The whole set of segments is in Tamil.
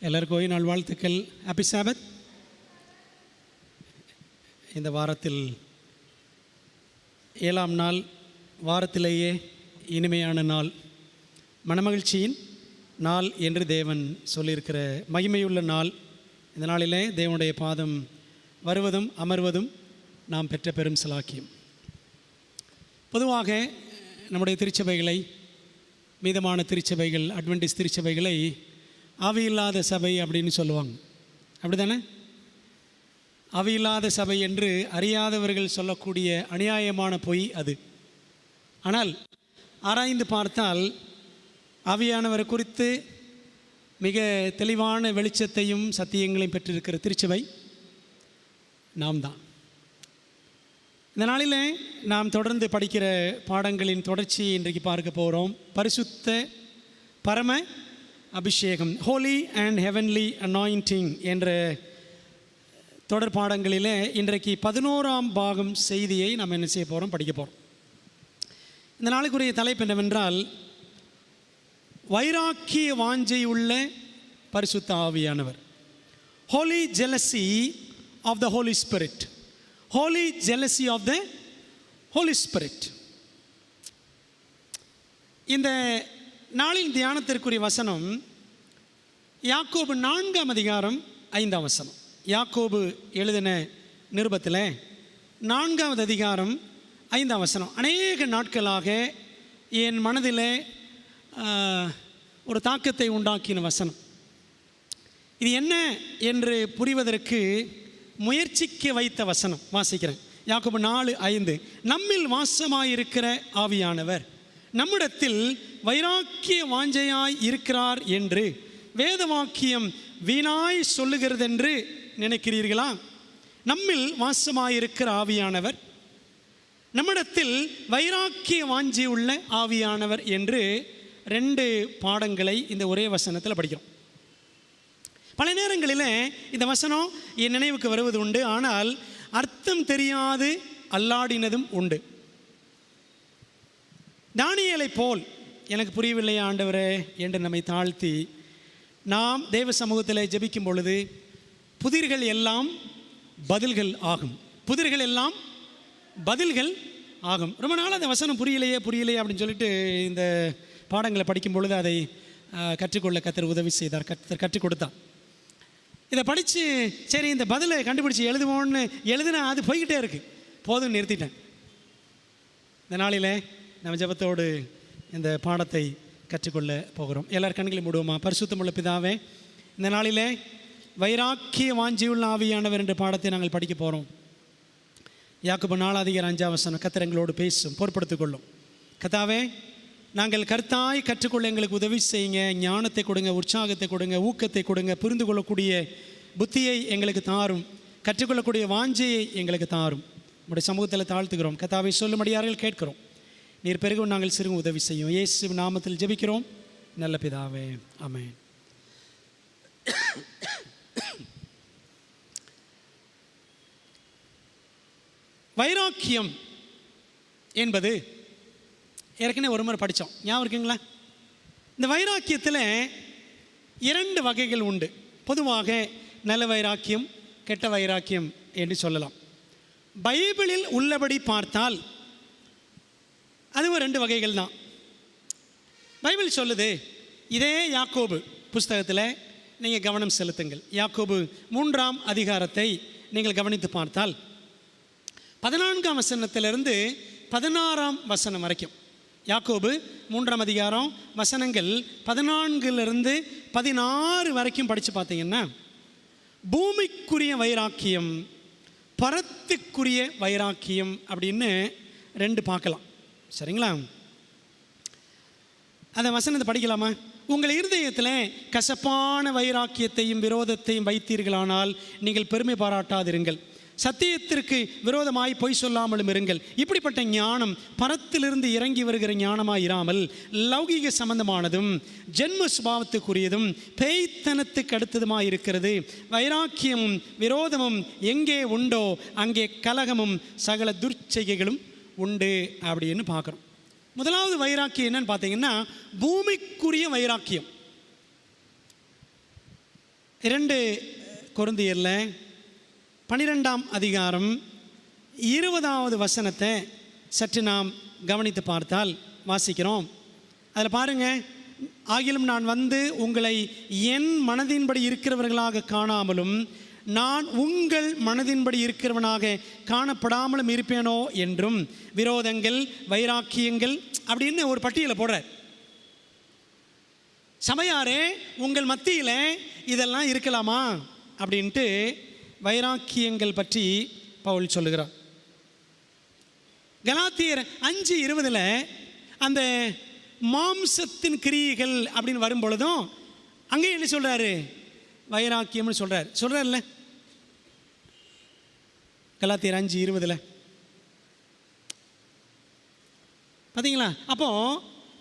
எல்லாருக்கும் ஓய்வு நாள் வாழ்த்துக்கள். ஹாப்பி சாபத். இந்த வாரத்தில் 7ஆம் நாள், வாரத்திலேயே இனிமையான நாள், மனமகிழ்ச்சியின் நாள் என்று தேவன் சொல்லியிருக்கிற மகிமையுள்ள நாள். இந்த நாளிலே தேவனுடைய பாதம் வருவதும் அமர்வதும் நாம் பெற்ற பெரும் சலாக்கியம். பொதுவாக நம்முடைய திருச்சபைகளை, மீதமான திருச்சபைகள், அட்வென்டிஸ்ட் திருச்சபைகளை ஆவியில்லாத சபை அப்படின்னு சொல்லுவாங்க. அப்படி தானே? ஆவியில்லாத சபை என்று அறியாதவர்கள் சொல்லக்கூடிய அநியாயமான பொய் அது. ஆனால் ஆராய்ந்து பார்த்தால் ஆவியானவரை குறித்து மிக தெளிவான வெளிச்சத்தையும் சத்தியங்களையும் பெற்றிருக்கிற திருச்சபை நாம் தான். இந்த நாளில் நாம் தொடர்ந்து படிக்கிற பாடங்களின் தொடர்ச்சியை இன்றைக்கு பார்க்க போகிறோம். பரிசுத்த பரம அபிஷேகம், ஹோலி அண்ட் ஹெவன்லி அனாயிண்டிங் என்ற தொடர் பாடங்களில் இன்றைக்கு 11ஆம் பாகம் செய்தியை நாம் என்ன செய்ய போகிறோம், படிக்க போகிறோம். இந்த நாளுக்குரிய தலைப்பு என்னவென்றால், வைராக்கிய வாஞ்சை உள்ள பரிசுத்த ஆவியானவர். Holy jealousy of the holy spirit. Holy jealousy of the holy spirit. இந்த நாளின் தியானத்திற்குரிய வசனம் யாக்கோபு 4ஆம் அதிகாரம் 5ஆம் வசனம். யாக்கோபு எழுதின நிருபத்தில் 4ஆவது அதிகாரம் 5ஆம் வசனம் அநேக நாட்களாக என் மனதில் ஒரு தாக்கத்தை உண்டாக்கின வசனம். இது என்ன என்று புரிவதற்கு முயற்சிக்க வைத்த வசனம். வாசிக்கிறேன். யாக்கோபு 4:5. நம்மில் வாசமாயிருக்கிற ஆவியானவர் நம்மிடத்தில் வைராக்கிய வாஞ்சையாய் இருக்கிறார் என்று வேத வாக்கியம் வீணாய் சொல்லுகிறதென்று நினைக்கிறீர்களா? நம்மில் வாசமாயிருக்கிற ஆவியானவர் நம்மிடத்தில் வைராக்கிய வாஞ்சி உள்ள ஆவியானவர் என்று 2 பாடங்களை இந்த ஒரே வசனத்தில் படிக்கிறோம். பல நேரங்களில் இந்த வசனம் என் நினைவுக்கு வருவது உண்டு. ஆனால் அர்த்தம் தெரியாது அல்லாடினதும் உண்டு. தானியேலை போல் எனக்கு புரியவில்லை ஆண்டவரே என்று நம்மை தாழ்த்தி நாம் தேவ சமூகத்தில் ஜெபிக்கும் பொழுது புதிர்கள் எல்லாம் பதில்கள் ஆகும். புதிர்கள் எல்லாம் பதில்கள் ஆகும். ரொம்ப நாள் அந்த வசனம் புரியலையே அப்படின்னு சொல்லிட்டு இந்த பாடங்களை படிக்கும் பொழுது அதை கற்றுக்கொள்ள கர்த்தர் உதவி செய்தார், கற்றுக் கொடுத்தார். இதை படித்து சரி இந்த பதிலை கண்டுபிடிச்சி எழுதுவோன்னு எழுதுனா அது போய்கிட்டே இருக்குது, போதும் நிறுத்திட்டேன். இந்த நாளில் நம்ம ஜெபத்தோடு இந்த பாடத்தை கற்றுக்கொள்ள போகிறோம். எல்லார் கண்களையும் மூடுவோமா? பரிசுத்தமுள்ள பிதாவே, இந்த நாளிலே வைராக்கிய வாஞ்சியுள்ள ஆவியானவர் என்ற பாடத்தை நாங்கள் படிக்க போகிறோம். யாக்கோபு 4:5 வசனம். கர்த்தர் எங்களோடு பேசும், பொறுப்படுத்திக் கொள்ளும். கர்த்தாவே, நாங்கள் கர்த்தாய் கற்றுக்கொள்ள எங்களுக்கு உதவி செய்யுங்க. ஞானத்தை கொடுங்க, உற்சாகத்தை கொடுங்க, ஊக்கத்தை கொடுங்க, புரிந்து கொள்ளக்கூடிய புத்தியை எங்களுக்கு தாரும், கற்றுக்கொள்ளக்கூடிய வாஞ்சையை எங்களுக்கு தாரும். நம்முடைய சமூகத்தில் தாழ்த்துகிறோம். கர்த்தாவை சொல்லும்படியார்கள் கேட்கிறோம். நீர் பெருகும் நாங்கள் சிறுங்க உதவி செய்யும். இயேசு நாமத்தில் ஜெபிக்கிறோம் நல்ல பிதாவே, ஆமென். வைராக்கியம் என்பது ஏற்கனவே ஒரு முறை படித்தோம், ஞாபகம் இருக்குங்களா? இந்த வைராக்கியத்தில் 2 வகைகள் உண்டு. பொதுவாக நல்ல வைராக்கியம், கெட்ட வைராக்கியம் என்று சொல்லலாம். பைபிளில் உள்ளபடி பார்த்தால் அதுவும் 2 வகைகள் தான். பைபிள் சொல்லுது. இதே யாக்கோபு புஸ்தகத்தில் நீங்கள் கவனம் செலுத்துங்கள். யாக்கோபு 3ஆம் அதிகாரத்தை நீங்கள் கவனித்து பார்த்தால் 14ஆம் வசனத்திலிருந்து 16ஆம் வசனம் வரைக்கும், யாக்கோபு 3ஆம் அதிகாரம் வசனங்கள் 14லிருந்து 16 வரைக்கும் படித்து பார்த்தீங்கன்னா பூமிக்குரிய வைராக்கியம், பரத்துக்குரிய வைராக்கியம் அப்படின்னு 2 பார்க்கலாம். சரிங்களா? அந்த வசனத்தை படிக்கலாமா? உங்கள் இருதயத்தில் கசப்பான வைராக்கியத்தையும் விரோதத்தையும் வைத்தீர்களானால் நீங்கள் பெருமை பாராட்டாதிருங்கள். சத்தியத்திற்கு விரோதமாய் பொய் சொல்லாமலும் இருங்கள். இப்படிப்பட்ட ஞானம் பரத்திலிருந்து இறங்கி வருகிற ஞானமாய் இராமல் லௌகீக சம்பந்தமானதும் ஜென்ம சுபாவத்துக்குரியதும் பேய்த்தனத்துக்கு அடுத்ததுமாய் இருக்கிறது. வைராக்கியமும் விரோதமும் எங்கே உண்டோ அங்கே கலகமும் சகல துர்ச்செய்கைகளும் உண்டு அப்படின்னு பார்க்குறோம். முதலாவது வைராக்கியம் என்னன்னு பார்த்தீங்கன்னா பூமிக்குரிய வைராக்கியம். 2 கொரிந்தியரில் 12ஆம் அதிகாரம் 20வது வசனத்தை சற்று நாம் கவனித்து பார்த்தால் வாசிக்கிறோம். அதில் பாருங்கள், ஆகிலும் நான் வந்து உங்களை என் மனதின்படி இருக்கிறவர்களாக காணாமலும் நான் உங்கள் மனதின்படி இருக்கிறவனாக காணப்படாமலும் இருப்பேனோ என்றும் விரோதங்கள், வைராக்கியங்கள் அப்படின்னு ஒரு பட்டியலை போடுறார். சபையாரே, உங்கள் மத்தியில் இதெல்லாம் இருக்கலாமா அப்படின்ட்டு வைராக்கியங்கள் பற்றி பவுல் சொல்லுகிறார். கலாத்தியர் 5:20 அந்த மாம்சத்தின் கிரியைகள் அப்படின்னு வரும் பொழுதும் அங்கே என்ன சொல்கிறாரு? வைராக்கியம்னு சொல்கிறார்ல. கலாத்தியர் 5:20 பார்த்தீங்களா? அப்போ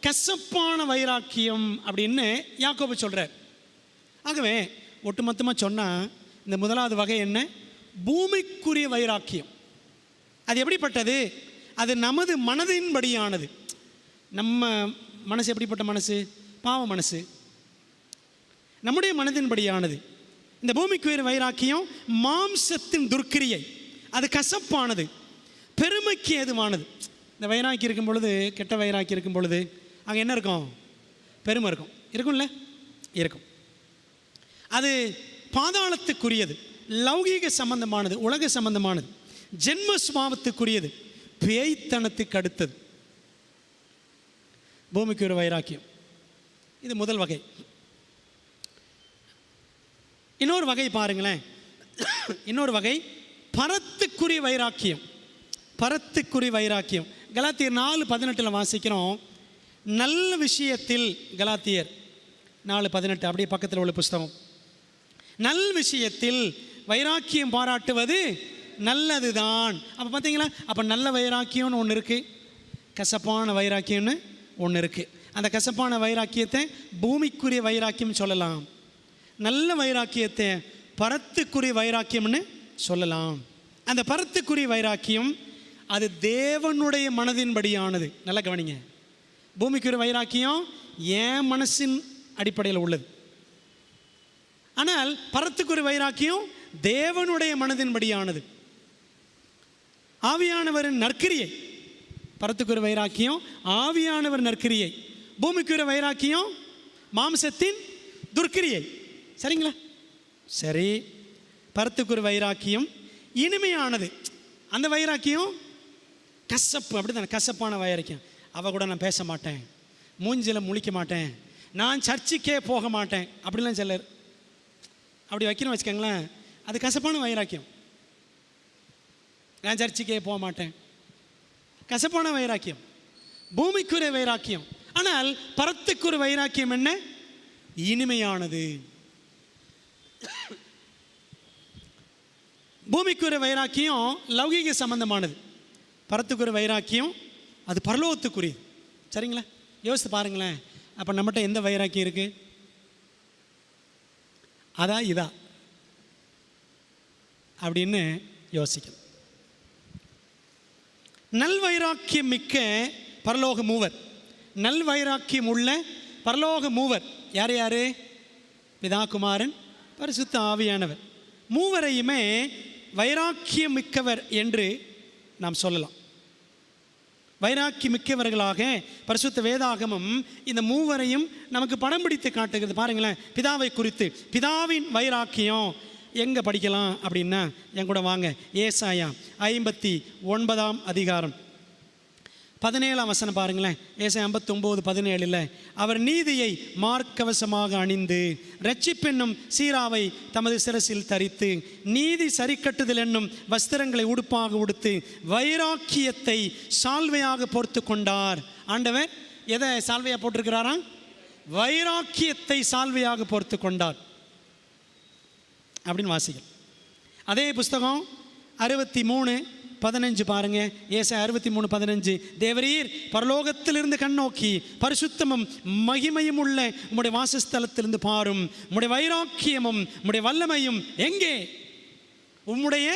கசப்பான வைராக்கியம் அப்படின்னு யாக்கோபு சொல்கிறார். ஆகவே ஒட்டுமொத்தமாக சொன்னால் இந்த முதலாவது வகை என்ன? பூமிக்குரிய வைராக்கியம். அது எப்படிப்பட்டது? அது நமது மனதின்படியானது. நம்ம மனசு எப்படிப்பட்ட மனசு? பாவ மனசு. நம்முடைய மனதின்படியானது. இந்த பூமிக்குரிய வைராக்கியம் மாம்சத்தின் துர்க்கிரியை, அது கசப்பானது, பெருமைக்கு ஏதுவானது. இந்த வைராக்கி இருக்கும் பொழுது, கெட்ட வைராக்கி இருக்கும் பொழுது அங்கே என்ன இருக்கும்? பெருமை இருக்கும்ல? இருக்கும். அது பாதாளத்துக்குரியது, லௌகீக சம்பந்தமானது, உலக சம்பந்தமானது, ஜென்ம சுபாவத்துக்குரியது, பேய்த்தனத்துக்கு அடுத்தது பூமிக்கு ஒரு வைராக்கியம். இது முதல் வகை. இன்னொரு வகை பாருங்களேன். இன்னொரு வகை பரத்துக்குரிய வைராக்கியம். பரத்துக்குரிய வைராக்கியம் கலாத்தியர் 4:18 வாசிக்கிறோம். நல்ல விஷயத்தில், கலாத்தியர் 4:18 அப்படியே பக்கத்தில் உள்ள புஸ்தகம். நல் விஷயத்தில் வைராக்கியம் பாராட்டுவது நல்லதுதான். அப்போ பார்த்தீங்களா? அப்போ நல்ல வைராக்கியம்னு ஒன்று இருக்குது, கசப்பான வைராக்கியம்னு ஒன்று இருக்குது. அந்த கசப்பான வைராக்கியத்தை பூமிக்குரிய வைராக்கியம் சொல்லலாம், நல்ல வைராக்கியத்தை பரத்துக்குரிய வைராக்கியம்னு சொல்லலாம். அந்த பரத்துக்குரிய வைராக்கியம் அது தேவனுடைய மனதின்படியானது. நல்லா கவனிங்க. பூமிக்குரிய வைராக்கியம் என் மனசின் அடிப்படையில் உள்ளது. ஆனால் பரத்துக்குரிய வைராக்கியம் தேவனுடைய மனதின்படியானது, ஆவியானவரின் நற்கிரியை. பரத்துக்குரிய வைராக்கியம் ஆவியானவர் நற்கிரியை, பூமிக்குரிய வைராக்கியம் மாம்சத்தின் துர்க்கிரியை. சரிங்களா? சரி. பரத்துக்குரிய வைராக்கியம் இனிமையானது. அந்த வைராக்கியம் கசப்பு, அப்படி தானே? கசப்பான வைராக்கியம். அவ கூட நான் பேச மாட்டேன், மூஞ்சில் முழிக்க மாட்டேன், நான் சர்ச்சுக்கே போக மாட்டேன் அப்படிலாம் சிலர் அப்படி வைக்கணும் வச்சுக்கோங்களேன். அது கசப்பான வைராக்கியம். நான் சர்ச்சுக்கே போக மாட்டேன், கசப்பான வைராக்கியம், பூமிக்குரிய வைராக்கியம். ஆனால் பரத்துக்குரிய வைராக்கியம் என்ன? இனிமையானது. பூமிக்குரிய வைராக்கியம் லௌகீக சம்பந்தமானது, பரத்துக்குரிய வைராக்கியம் அது பரலோகத்துக்குரியது. சரிங்களா? யோசித்து பாருங்களேன். அப்போ நம்மகிட்ட எந்த வைராக்கியம் இருக்குது? அதா இதா அப்படின்னு யோசிக்கணும். நல் வைராக்கியம் மிக்க பரலோக மூவர், நல் வைராக்கியம் உள்ள பரலோக மூவர் யார் யார்? பிதா, குமாரன், பரிசுத்த ஆவியானவர். மூவரையுமே வைராக்கியம் மிக்கவர் என்று நாம் சொல்லலாம். வைராக்கி மிக்கவர்களாக பரிசுத்த வேதாகமம் இந்த மூவரையும் நமக்கு படம் பிடித்து காட்டுகிறது. பாருங்களேன், பிதாவை குறித்து. பிதாவின் வைராக்கியம் எங்கே படிக்கலாம் அப்படின்னா, என் கூட வாங்க. ஏசாயா 59ஆம் அதிகாரம் 17ஆம் வசனம் பாருங்களேன். ஏசாயா 59:17 அவர் நீதியை மார்க்கவசமாக அணிந்து இரட்சிப்பென்னும் சீராவை தமது சிரசில் தரித்து நீதி சரிக்கட்டுதல் என்னும் வஸ்திரங்களை உடுப்பாக உடுத்து வைராக்கியத்தை சால்வையாக போர்த்து கொண்டார். ஆண்டவர் எதை சால்வையாக போட்டிருக்கிறாரா? வைராக்கியத்தை சால்வையாக போர்த்து கொண்டார் அப்படின்னு வாசிகள். அதே புஸ்தகம் 63:15 பாருங்க. ஏசாயா 63:15 தேவரீர் பரலோகத்திலிருந்து கண்ணோக்கி பரிசுத்தமும் மகிமையும் உள்ள உம்முடைய வாசஸ்தலத்திலிருந்து பாரும், உம்முடைய வைராக்கியமும் உம்முடைய வல்லமையும் எங்கே? உம்முடைய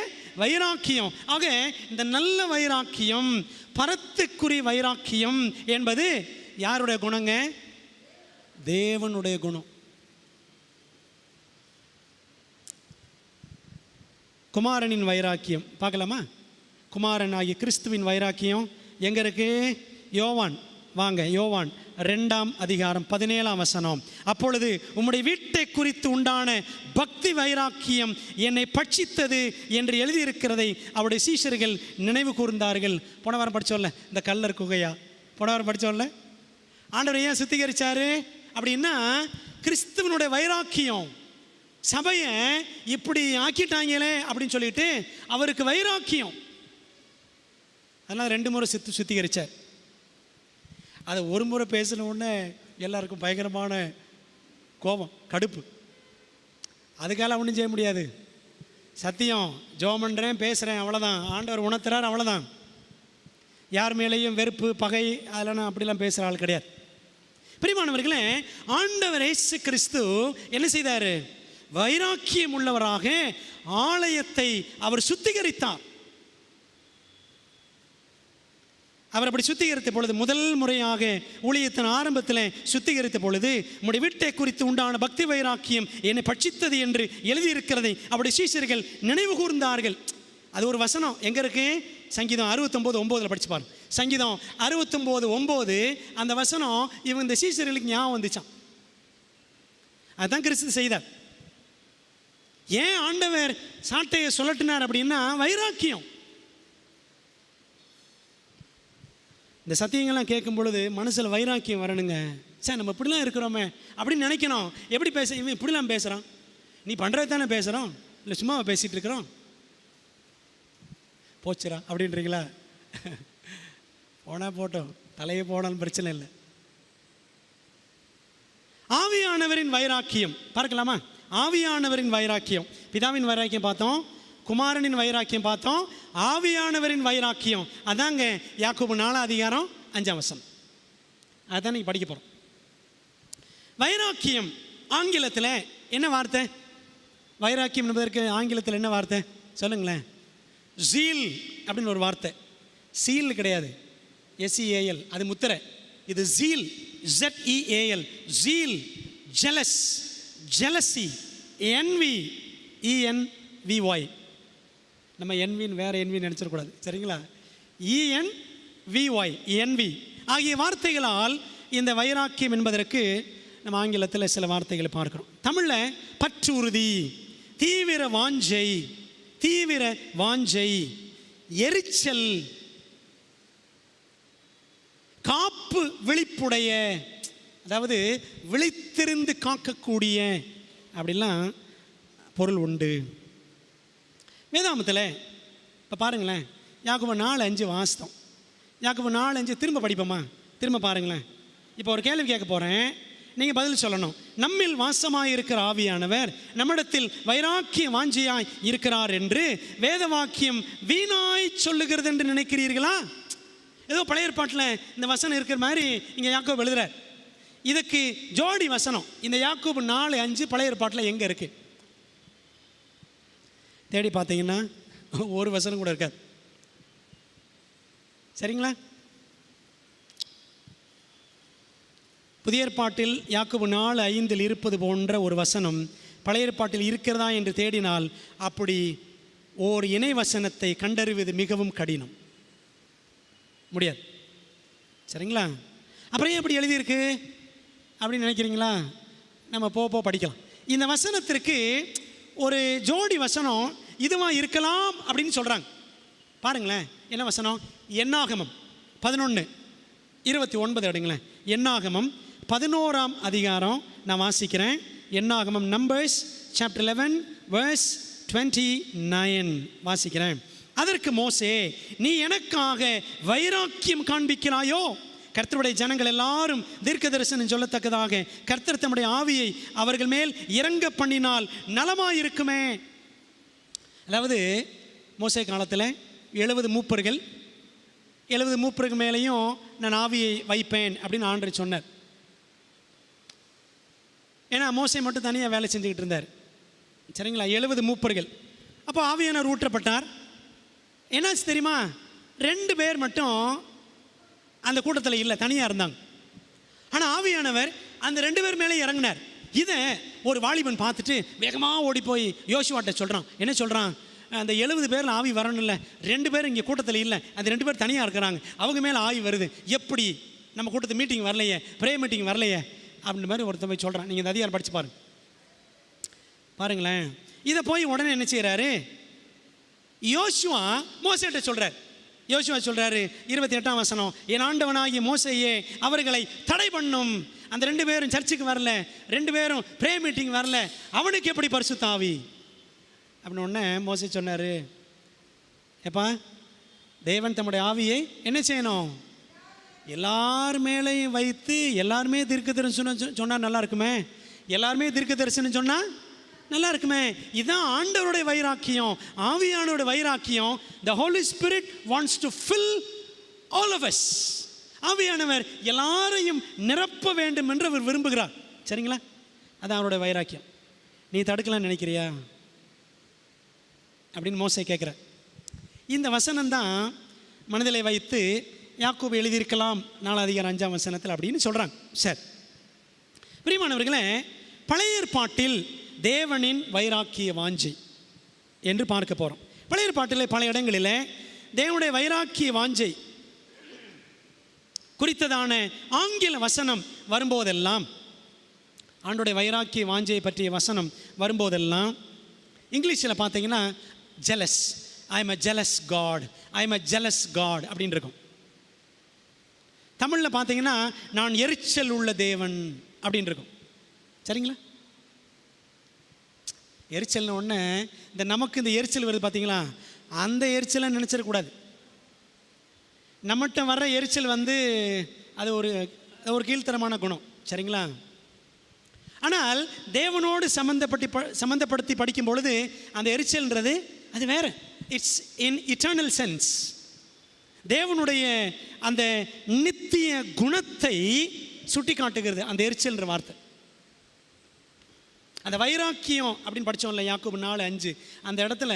வைராக்கியம். ஆக இந்த நல்ல வைராக்கியம், பரத்துக்குரிய வைராக்கியம் என்பது யாருடைய குணங்க? தேவனுடைய குணம். குமாரனின் வைராக்கியம் பார்க்கலாமா? குமாரன் ஆகிய கிறிஸ்துவின் வைராக்கியம் எங்கே இருக்கு? யோவான், வாங்க, யோவான் 2ஆம் அதிகாரம் 17ஆம் வசனம். அப்பொழுது உம்முடைய வீட்டை குறித்து உண்டான பக்தி வைராக்கியம் என்னை பட்சித்தது என்று எழுதியிருக்கிறதை அவருடைய சீஷர்கள் நினைவு கூர்ந்தார்கள். போன வாரம் படித்தோம்ல இந்த கல்லர் குகையா, போன வாரம் படித்தோம்ல. ஆண்டவர் ஏன் சுத்திகரிச்சாரு அப்படின்னா, கிறிஸ்துவனுடைய வைராக்கியம். சபையை இப்படி ஆக்கிட்டாங்களே அப்படின்னு சொல்லிட்டு அவருக்கு வைராக்கியம். அதனால் 2 முறை சுத்திகரித்தார். அதை ஒரு முறை பேசின உடனே எல்லாருக்கும் பயங்கரமான கோபம், கடுப்பு. அதுக்காக ஒன்றும் செய்ய முடியாது. சத்தியம் ஜெபம் பண்ணுறேன், பேசுகிறேன், அவ்வளோதான். ஆண்டவர் உணர்த்துறார், அவ்வளோதான். யார் மேலேயும் வெறுப்பு, பகை, அதெல்லாம் நான் அப்படிலாம் பேசுகிற ஆள் கிடையாது. பிரியமானவர்களே, ஆண்டவர் இயேசு கிறிஸ்து என்ன செய்தார்? வைராக்கியம் உள்ளவராக ஆலயத்தை அவர் சுத்திகரித்தார். அவர் அப்படி சுத்திகரித்த பொழுது, முதல் முறையாக ஊழியத்தின் ஆரம்பத்தில் சுத்திகரித்த பொழுது, உம்முடைய வீட்டை குறித்து உண்டான பக்தி வைராக்கியம் என்னை பட்சித்தது என்று எழுதியிருக்கிறதை அவருடைய சீஷர்கள் நினைவு கூர்ந்தார்கள். அது ஒரு வசனம் எங்கே இருக்கு? சங்கீதம் 69:9 படிச்சு பாருங்க. சங்கீதம் 69:9 அந்த வசனம் இவங்க இந்த சீஷர்களுக்கு ஞாபகம் வந்துச்சான். அதுதான் கிறிஸ்து செய்தார். ஏன் ஆண்டவர் சாட்டையை சொல்லட்டினார் அப்படின்னா, வைராக்கியம். இந்த சத்தியங்கள்லாம் கேட்கும் பொழுது மனசில் வைராக்கியம் வரணுங்க. சார் நம்ம இப்படிலாம் இருக்கிறோமே அப்படின்னு நினைக்கணும். எப்படி பேச, இவன் இப்படிலாம் பேசுகிறான், நீ பண்ணுறது தானே பேசுகிறோம், இல்லை சும்மா பேசிகிட்டு இருக்கிறோம், போச்சுரா அப்படின்றீங்களா? போனால் போட்டோம், தலையே போனாலும் பிரச்சனை இல்லை. ஆவியானவரின் வைராக்கியம் பார்க்கலாமா? ஆவியானவரின் வைராக்கியம், பிதாவின் வைராக்கியம் பார்த்தோம், குமாரனின் வைராக்கியம் பார்த்தோம், ஆவியானவரின் வைராக்கியம் அதாங்க யாக்கோபு 4ஆம் அதிகாரம் 5ஆம் வசனம். அதான் நீங்கள் படிக்க போகிறோம். வைராக்கியம் ஆங்கிலத்தில் என்ன வார்த்தை? வைராக்கியம் என்பதற்கு ஆங்கிலத்தில் என்ன வார்த்தை சொல்லுங்களேன்? ஜீல் அப்படின்னு ஒரு வார்த்தை. சீல் கிடையாது, SEAL, அது முத்திரை. இது zeal, ZEAL, zeal, jealous, jealousy, envy, ENVY. நம்ம என்வின்னு வேறு என்வி நினச்சிடக்கூடாது, சரிங்களா? ENVY, envy ஆகிய வார்த்தைகளால் இந்த வைராக்கியம் என்பதற்கு நம்ம ஆங்கிலத்தில் சில வார்த்தைகளை பார்க்குறோம். தமிழில் பற்றுறுதி, தீவிர வாஞ்சை, தீவிர வாஞ்சை, எரிச்சல், காப்பு விழிப்புடைய, அதாவது விழித்திருந்து காக்கக்கூடிய அப்படிலாம் பொருள் உண்டு வேதாமத்தில். இப்போ பாருங்களேன், யாக்கோபு 4:5 வாசித்தோம். யாக்கோபு 4:5 திரும்ப படிப்போமா? திரும்ப பாருங்களேன். இப்போ ஒரு கேள்வி கேட்க போகிறேன், நீங்கள் பதில் சொல்லணும். நம்மில் வாசமாக இருக்கிற ஆவியானவர் நம்மிடத்தில் வைராக்கிய வாஞ்சியாய் இருக்கிறார் என்று வேத வாக்கியம் வீணாய் சொல்லுகிறது என்று நினைக்கிறீர்களா? ஏதோ பழைய ஏற்பாட்டில் இந்த வசனம் இருக்கிற மாதிரி இங்கே யாக்கோபு எழுதுறார். இதுக்கு ஜோடி வசனம் இந்த யாக்கோபு 4:5 பழைய ஏற்பாட்டில் எங்கே இருக்குது? தேடி பார்த்தீங்கன்னா ஒரு வசனம் கூட இருக்காது, சரிங்களா? புதிய ஏற்பாட்டில் யாக்கோபு 4:5 இருப்பது போன்ற ஒரு வசனம் பழைய ஏற்பாட்டில் இருக்கிறதா என்று தேடினால் அப்படி ஓர் இணை வசனத்தை கண்டறிவது மிகவும் கடினம், முடியாது, சரிங்களா? அப்புறம் ஏன் எப்படி எழுதியிருக்கு அப்படின்னு நினைக்கிறீங்களா? நம்ம போக படிக்கலாம். இந்த வசனத்திற்கு ஒரு ஜோடி வசனம் இதுவாக இருக்கலாம் அப்படின்னு சொல்கிறாங்க. பாருங்களேன், என்ன வசனம்? என்னாகமம் 11:29 எடுங்களேன். என்னாகமம் 11ஆம் அதிகாரம் நான் வாசிக்கிறேன். என்னாகமம், நம்பர்ஸ் சாப்டர் 11 verse 29 வாசிக்கிறேன். அதற்கு மோசே, நீ எனக்காக வைராக்கியம் காண்பிக்கிறாயோ? கர்த்தருடைய ஜனங்கள் எல்லாரும் தீர்க்க தரிசனம் சொல்லத்தக்கதாக கர்த்தர் தம்முடைய ஆவியை அவர்கள் மேல் இறங்க பண்ணினால் நலமாயிருக்குமே. அதாவது மோசே காலத்தில் 70 மூப்பர்கள், 70 மூப்பர்கள் மேலேயும் நான் ஆவியை வைப்பேன் அப்படின்னு ஆண்டவர் சொன்னார். ஏன்னா மோசே மட்டும் தனியாக வேலை செஞ்சுக்கிட்டு இருந்தார், சரிங்களா? 70 மூப்பர்கள். அப்போ ஆவியானவர் ஊற்றப்பட்டார். என்னாச்சு தெரியுமா? 2 பேர் மட்டும் அந்த கூட்டத்தில் இல்லை, தனியாக இருந்தாங்க. ஆனால் ஆவியானவர் அந்த 2 பேர் மேலே இறங்கினார். இதை ஒரு வாலிபன் பார்த்துட்டு வேகமாக ஓடி போய் யோசுவாட்ட சொல்கிறான். என்ன சொல்கிறான்? அந்த 70 பேரில் ஆவி வரணும்ல, 2 பேர் இங்கே கூட்டத்தில் இல்லை, அந்த 2 பேர் தனியாக இருக்கிறாங்க, அவங்க மேலே ஆவி வருது, எப்படி நம்ம கூட்டத்து மீட்டிங் வரலையே, ப்ரேயர் மீட்டிங் வரலையே அப்படின்ற மாதிரி ஒருத்தன் போய் சொல்கிறான். நீங்கள் இந்த அதிகாரம் படித்து பாருங்களேன். இதை போய் உடனே என்ன செய்கிறாரு, யோசுவா மோசேட்ட சொல்கிறார். யோசுவா சொல்கிறாரு 28ஆம் வசனம், என் ஆண்டவனாகிய மோசேயே அவர்களை தடை பண்ணும். அந்த 2 பேரும் சர்ச்சுக்கு வரல, 2 பேரும் ப்ரேயர் மீட்டிங் வரல, அவனுக்கு எப்படி பரிசுத்த ஆவி அப்படின்னு உடனே மோசே சொன்னார், ஏப்பா தேவன் தம்முடைய ஆவியை என்ன செய்யணும், எல்லார் மேலேயும் வைத்து எல்லாருமே தீர்க்க தரிசனம் சொன்னால் நல்லா இருக்குமே, எல்லாருமே தீர்க்க தரிசனம் சொன்னால் நல்லா இருக்குமே. இதுதான் ஆண்டவருடைய வைராக்கியம், ஆவியானோட வைராக்கியம். The Holy Spirit wants to fill all of us. ஆவியானவர் எல்லாரையும் நிரப்ப வேண்டும் என்று அவர் விரும்புகிறார். சரிங்களா? அதான் அவருடைய வைராக்கியம். நீ தடுக்கலாம்னு நினைக்கிறியா அப்படின்னு மோசே கேட்குற. இந்த வசனம் தான் மனதிலே வைத்து யாக்கோபு எழுதியிருக்கலாம் 4 அதிகாரம் 5ஆம் வசனத்தில் அப்படின்னு சொல்கிறாங்க. சரி, பிரியமானவர்களே, பழைய ஏற்பாட்டில் தேவனின் வைராக்கிய வாஞ்சை என்று பார்க்க போகிறோம். பழைய ஏற்பாட்டில் பல இடங்களில் தேவனுடைய வைராக்கிய வாஞ்சை குறித்ததான ஆங்கில வசனம் வரும்போதெல்லாம், ஆண்டோடைய வைராக்கிய வாஞ்சையை பற்றிய வசனம் வரும்போதெல்லாம் இங்கிலீஷில் பார்த்தீங்கன்னா jealous, I am a jealous God, I am a jealous God அப்படின்னு இருக்கும். தமிழில் பார்த்தீங்கன்னா நான் எரிச்சல் உள்ள தேவன் அப்படின்னு இருக்கும். சரிங்களா? எரிச்சல்னு ஒன்று, இந்த நமக்கு இந்த எரிச்சல் வருது பார்த்தீங்களா, அந்த எரிச்சலை நினச்சிடக்கூடாது. நம்மகிட்ட வர்ற எரிச்சல் அது ஒரு கீழ்த்தரமான குணம். சரிங்களா? ஆனால் தேவனோடு சம்மந்தப்படுத்தி படிக்கும் பொழுது அந்த எரிச்சல்ன்றது அது வேறு. It's in eternal sense. தேவனுடைய அந்த நித்திய குணத்தை சுட்டி காட்டுகிறது அந்த எரிச்சல்ன்ற வார்த்தை. அந்த வைராக்கியம் அப்படின்னு படித்தோம்ல, யாக்கோபு 4:5, அந்த இடத்துல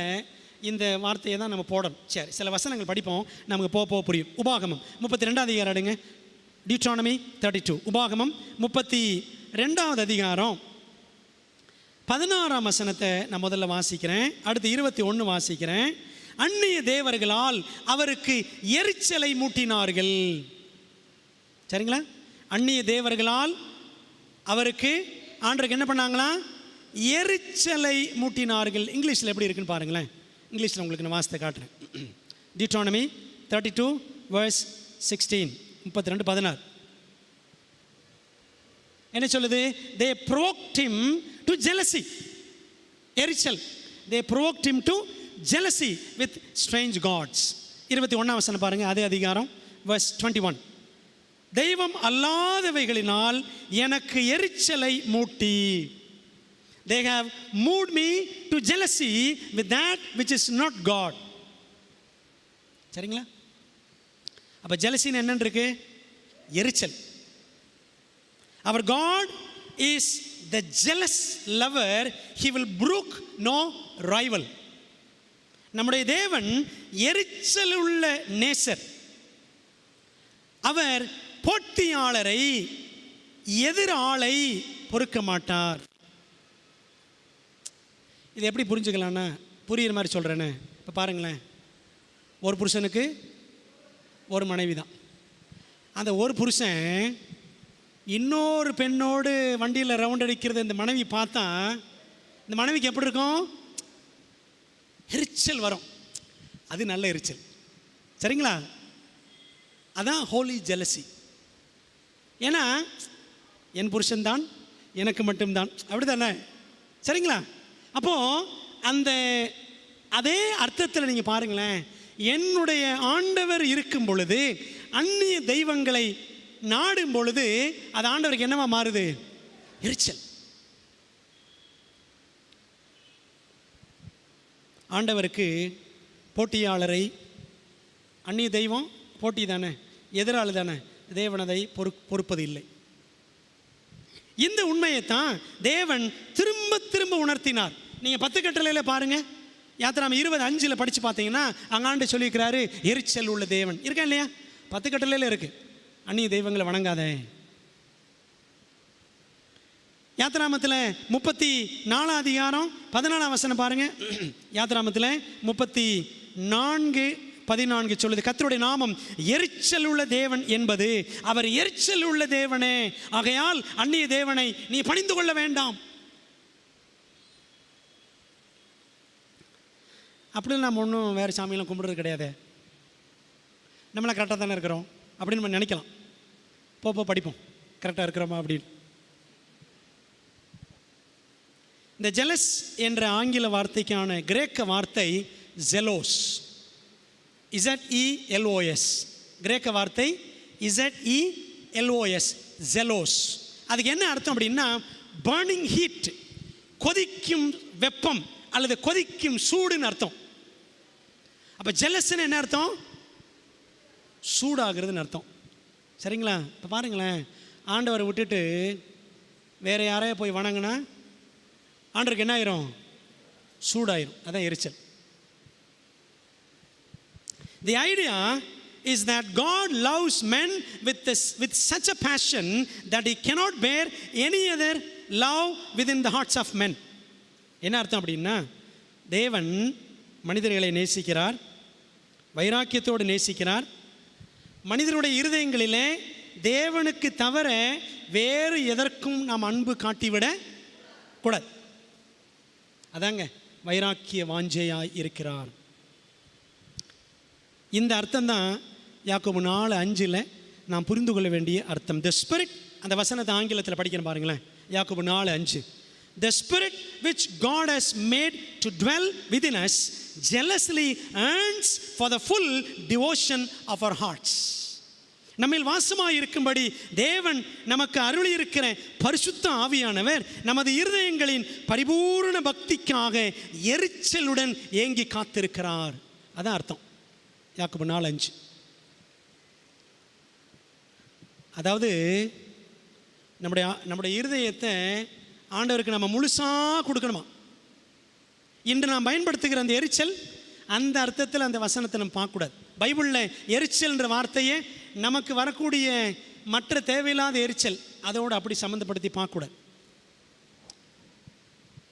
இந்த வார்த்தையை தான் நம்ம போடணும். சரி, சில வசனங்கள் படிப்போம், நமக்கு போக புரியும். உபாகமம் 32ஆம் அதிகாரம் எடுங்க. டியூட்ரானமி 32. உபாகமம் 32ஆவது அதிகாரம் 16ஆம் வசனத்தை நான் முதல்ல வாசிக்கிறேன், அடுத்து 21 வாசிக்கிறேன். அந்நிய தேவர்களால் அவருக்கு எரிச்சலை மூட்டினார்கள். சரிங்களா? அந்நிய தேவர்களால் அவருக்கு ஆண்டவருக்கு என்ன பண்ணாங்களா, எரிச்சலை மூட்டினார்கள். இங்கிலீஷில் எப்படி இருக்குன்னு பாருங்களேன். இங்கிலீஷில் உங்களுக்கு நான் வாசித்து காட்டுறேன். டியூட்ரானமி 32 verse 16, 32:16 என்ன சொல்லுது? They provoked him to jealousy. எரிச்சல். They provoked him to jealousy with strange gods. 21ஆம் வசனம் பாருங்க, அதே அதிகாரம் verse 21. தெய்வம் அல்லாதவைகளினால் எனக்கு எரிச்சலை மூட்டி. They have moved me to jealousy with that which is not God. சரிங்களா? அப்போ ஜெலசின்னு என்னன்னு இருக்கு? எரிச்சல். Our God is the jealous lover. He will brook no rival. நம்முடைய தேவன் எரிச்சல் உள்ள நேசர். அவர் போட்டியாளரை, எதிராளை பொறுக்க மாட்டார். இது எப்படி புரிஞ்சுக்கலான்னா, புரியுற மாதிரி சொல்கிறேன்னு. இப்போ பாருங்களேன், ஒரு புருஷனுக்கு ஒரு மனைவி தான். அந்த ஒரு புருஷன் இன்னொரு பெண்ணோடு வண்டியில் ரவுண்ட் அடிக்கிறது இந்த மனைவி பார்த்தா, இந்த மனைவிக்கு எப்படி இருக்கும்? எரிச்சல் வரும். அது நல்ல எரிச்சல். சரிங்களா? அதான் ஹோலி ஜெலசி. ஏன்னா என் புருஷன்தான், எனக்கு மட்டும்தான், அப்படி தானே? சரிங்களா? அப்போது அந்த அதே அர்த்தத்தில் நீங்கள் பாருங்களேன், என்னுடைய ஆண்டவர் இருக்கும் பொழுது அந்நிய தெய்வங்களை நாடும் பொழுது அது ஆண்டவருக்கு என்னவா மாறுது? எரிச்சல். ஆண்டவருக்கு போட்டியாளரை, அந்நிய தெய்வம் போட்டி தானே, எதிராளி தானே, தேவனதை பொறுப்பது இல்லை. இந்த உண்மையைத்தான் தேவன் திரும்ப திரும்ப உணர்த்தினார். நீங்கள் 10 கட்டளையில் பாருங்கள், யாத்திராம 20:5 படித்து பார்த்தீங்கன்னா அங்காண்டு சொல்லியிருக்கிறாரு, எரிச்சல் உள்ள தேவன். இருக்கா இல்லையா? 10 கட்டளையில் இருக்குது, அந்நிய தெய்வங்களை வணங்காத. யாத்திராமத்தில் 34 அதிகாரம் 14 வசனம் பாருங்க. யாத்திராமத்தில் 34:14 சொல்லுது, கர்த்தருடைய நாமம் எரிச்சல் உள்ள தேவன் என்பது, அவர் எரிச்சல் உள்ள தேவனே, ஆகையால் அந்நிய தேவனை நீ பணிந்து கொள்ள வேண்டாம். அப்படின்னு நம்ம ஒன்றும் வேறு சாமியெல்லாம் கும்பிடுறது கிடையாது, நம்மளாம் கரெக்டாக தானே இருக்கிறோம் அப்படின்னு நம்ம நினைக்கலாம். போப்போ படிப்போம் கரெக்டாக இருக்கிறோமா அப்படின்னு. இந்த ஜெலஸ் என்ற ஆங்கில வார்த்தைக்கான கிரேக்க வார்த்தை ஜெலோஸ், ZELOS. கிரேக்க வார்த்தை ZELOS, ஜெலோஸ். அதுக்கு என்ன அர்த்தம் அப்படின்னா பர்னிங் ஹீட், கொதிக்கும் வெப்பம் அல்லது கொதிக்கும் சூடுன்னு அர்த்தம். அப்போ ஜெலஸ்ன்னு என்ன அர்த்தம்? சூடாகிறதுன்னு அர்த்தம். சரிங்களா? இப்போ பாருங்களேன், ஆண்டவரை விட்டுட்டு வேறு யாரையா போய் வணங்கினா ஆண்டவருக்கு என்ன ஆயிரும்? சூடாயிரும். அதான் எரிச்சல். The idea is that God loves men with such a passion that he cannot bear any other love within the hearts of men. என்ன அர்த்தம் அப்படின்னா, தேவன் மனிதர்களை நேசிக்கிறார், வைராக்கியத்தோடு நேசிக்கிறார். மனிதருடைய இருதயங்களிலே தேவனுக்கு தவிர வேறு எதற்கும் நாம் அன்பு காட்டிவிட கூடாது. அதாங்க வைராக்கிய வாஞ்சையாய் இருக்கிறார். இந்த அர்த்தம் தான் யாக்கோபு 4:5 நாம் புரிந்து கொள்ள வேண்டிய அர்த்தம். த ஸ்பிரிட், அந்த வசனத்தை ஆங்கிலத்தில் படிக்கிறேன் பாருங்களேன். யாக்கோபு 4:5, the spirit which God has made to dwell within us jealously yearns for the full devotion of our hearts. நம்மில் வாசமாய் இருக்கும்படி தேவன் நமக்கு அருளி இருக்கிற பரிசுத்த ஆவியானவர் நமது இருதயங்களின் பரிபூர்ண பக்திக்காக எரிச்சலுடன் ஏங்கி காத்திருக்கிறார். அதான் அர்த்தம் யாக்கோபு 4:5. அதாவது நம்முடைய இருதயத்தை ஆண்டவருக்கு நம்ம முழுசாக கொடுக்கணுமா. இன்று நாம் பயன்படுத்துகிற அந்த எரிச்சல், அந்த அர்த்தத்தில் அந்த வசனத்தை நம்ம பார்க்கக்கூடாது. பைபிளில் எரிச்சல்ன்ற வார்த்தையே நமக்கு வரக்கூடிய மற்ற தேவையில்லாத எரிச்சல், அதோடு அப்படி சம்மந்தப்படுத்தி பார்க்கக்கூடாது.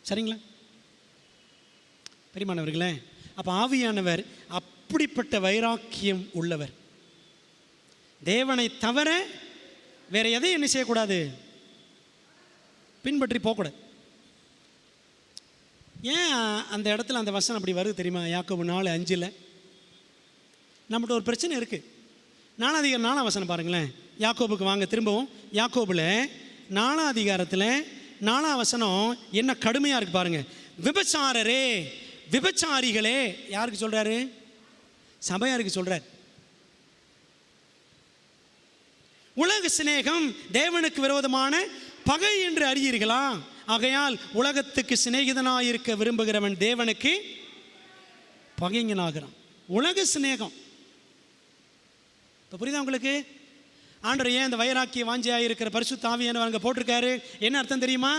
சரிங்களா பெரியமானவர்களே? அப்போ ஆவியானவர் அப்படிப்பட்ட வைராக்கியம் உள்ளவர். தேவனை தவிர வேற எதையும் என்ன செய்யக்கூடாது? பின்பற்றி போகக்கூடாது. ஏன் அந்த இடத்துல அந்த வசனம் அப்படி வருது தெரியுமா? யாக்கோபு 4:5 நம்மகிட்ட ஒரு பிரச்சனை இருக்குது. 4 வசனம் பாருங்களேன். யாக்கோபுக்கு வாங்க திரும்பவும். யாக்கோபுல 4 அதிகாரத்தில் 4 வசனம் என்ன கடுமையாக இருக்குது பாருங்க. விபச்சாரரே, விபச்சாரிகளே, யாருக்கு சொல்கிறாரு? சபையாருக்கு சொல்கிறார். உலக சிநேகம் தேவனுக்கு விரோதமான பகை என்று அறியீர்களா? ஆகையால் உலகத்துக்கு சிநேகிதனாயிருக்க விரும்புகிறவன் தேவனுக்கு பகைஞனாகிறான். உலக சிநேகம். இப்போ புரியுதா உங்களுக்கு? ஆண்டவர் ஏன் இந்த வைராக்கிய வாஞ்சியாக இருக்கிற பரிசுத்த ஆவியானவர் அங்கே போட்டிருக்காரு? என்ன அர்த்தம் தெரியுமா?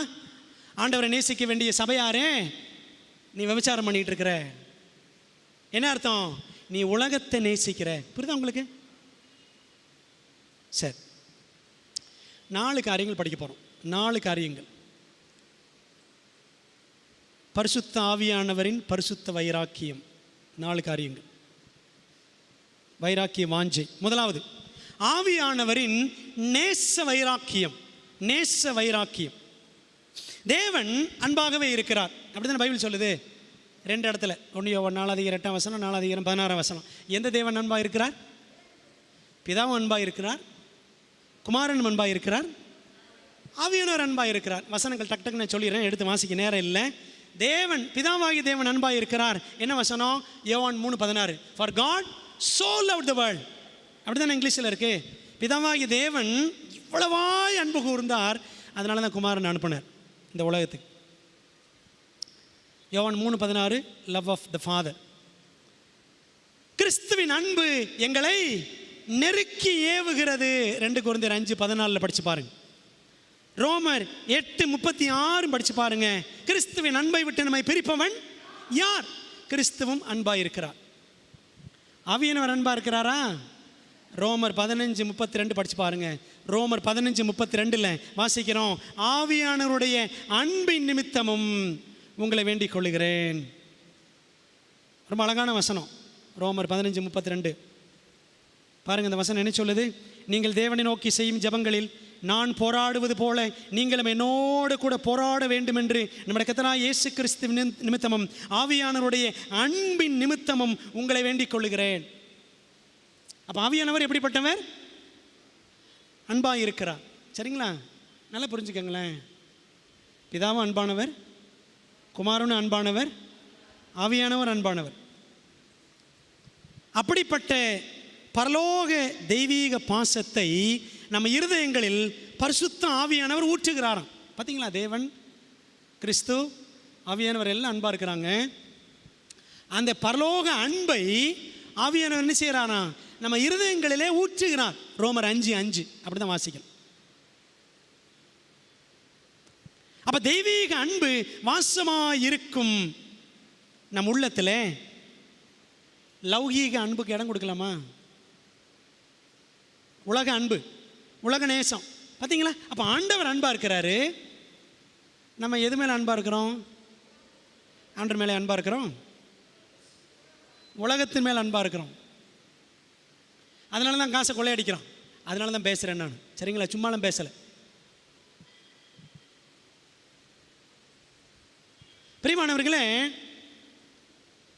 ஆண்டவரை நேசிக்க வேண்டிய சபையாரே, நீ விபச்சாரம் பண்ணிகிட்டு இருக்கிற. என்ன அர்த்தம்? நீ உலகத்தை நேசிக்கிற. புரியுதா உங்களுக்கு? சரி, 4 காரியங்கள் படிக்க போகிறோம். 4 காரியங்கள். பரிசுத்த ஆவியானவரின் பரிசுத்த வைராக்கியம். 4 காரியங்கள். வைராக்கிய வாஞ்சை. முதலாவது, ஆவியானவரின் நேச வைராக்கியம். நேச வைராக்கியம். தேவன் அன்பாகவே இருக்கிறார், அப்படிதான் பைபிள் சொல்லுது 2 இடத்துல. 1 யோவான் 4:8 4:16. எந்த தேவன் அன்பாக இருக்கிறார்? பிதாவும் அன்பாக இருக்கிறார், குமாரனும் அன்பாக இருக்கிறார், ஆவியானவர் அன்பாக இருக்கிறார். வசனங்கள் டக் டக் நான் சொல்லிடுறேன், எடுத்து வாசிக்க நேரம் இல்லை. தேவன், பிதாவாகிய தேவன் அன்பாக இருக்கிறார். என்ன வசனம்? யோவான் 3:16. For God so loved the world. அப்படிதான் இங்கிலீஷில் இருக்கு. பிதாவாகிய தேவன் இவ்வளவாய் அன்பு கூர்ந்தார், அதனால தான் குமாரன் அனுப்பினார் இந்த உலகத்துக்கு. யோவான் 3:16, லவ் ஆஃப் த ஃபாதர். கிறிஸ்துவின் அன்பு எங்களை நெருக்கி ஏவுகிறது. 2 கொரிந்தியர் 5:14 படிச்சு பாருங்க. ரோமர் 8:36 படிச்சு பாருங்க. கிறிஸ்துவின் அன்பை விட்டு நம்மை பிரிப்பவன் யார்? கிறிஸ்துவும் அன்பாக இருக்கிறார். ஆவியானவர் அன்பா இருக்கிறாரா? ரோமர் 15:32 படிச்சு பாருங்க. ரோமர் 15:32 வாசிக்கிறோம், ஆவியானவருடைய அன்பின் நிமித்தமும் உங்களை வேண்டிக் கொள்ளுகிறேன். ரொம்ப அழகான வசனம். ரோமர் 15:32 பாருங்க. இந்த வசனம் என்ன சொல்லுது? நீங்கள் தேவனை நோக்கி செய்யும் ஜெபங்களில் நான் போராடுவது போல நீங்களும் என்னோடு கூட போராட வேண்டும் என்று நம்முடைய கர்த்தராகிய இயேசு கிறிஸ்துவின் நிமித்தமும் ஆவியானவருடைய அன்பின் நிமித்தமும் உங்களை வேண்டிக் கொள்ளுகிறேன். அப்போ ஆவியானவர் எப்படிப்பட்டவர்? அன்பாக இருக்கிறார். சரிங்களா? நல்லா புரிஞ்சுக்கங்களேன். பிதாவும் அன்பானவர், குமாரனும் அன்பானவர், ஆவியானவர் அன்பானவர். அப்படிப்பட்ட பரலோக தெய்வீக பாசத்தை நம்ம இருதயங்களில் பரிசுத்த ஆவியானவர் ஊற்றுகிறாராம். பார்த்தீங்களா? தேவன், கிறிஸ்து, ஆவியானவர் எல்லாம் அன்பாக இருக்கிறாங்க. அந்த பரலோக அன்பை ஆவியானவர் என்ன செய்கிறாரா? நம்ம இருதயங்களிலே ஊற்றுகிறார். ரோமர் 5:5 அப்படி தான் வாசிக்கணும். அப்போ தெய்வீக அன்பு வாசமாக இருக்கும் நம் உள்ளத்தில் லௌகீக அன்புக்கு இடம் கொடுக்கலாமா? உலக அன்பு, உலக நேசம். பார்த்தீங்களா? அப்போ ஆண்டவர் அன்பாக இருக்கிறாரு. நம்ம எது மேலே அன்பாக இருக்கிறோம்? ஆண்டவர் மேலே அன்பாக இருக்கிறோம், உலகத்தின் மேலே அன்பாக இருக்கிறோம். அதனால தான் காசை கொள்ளையடிக்கிறோம். அதனால தான் பேசுகிறேன் நான். சரிங்களா? சும்மாலாம் பேசலை. பிரியமானவர்களே,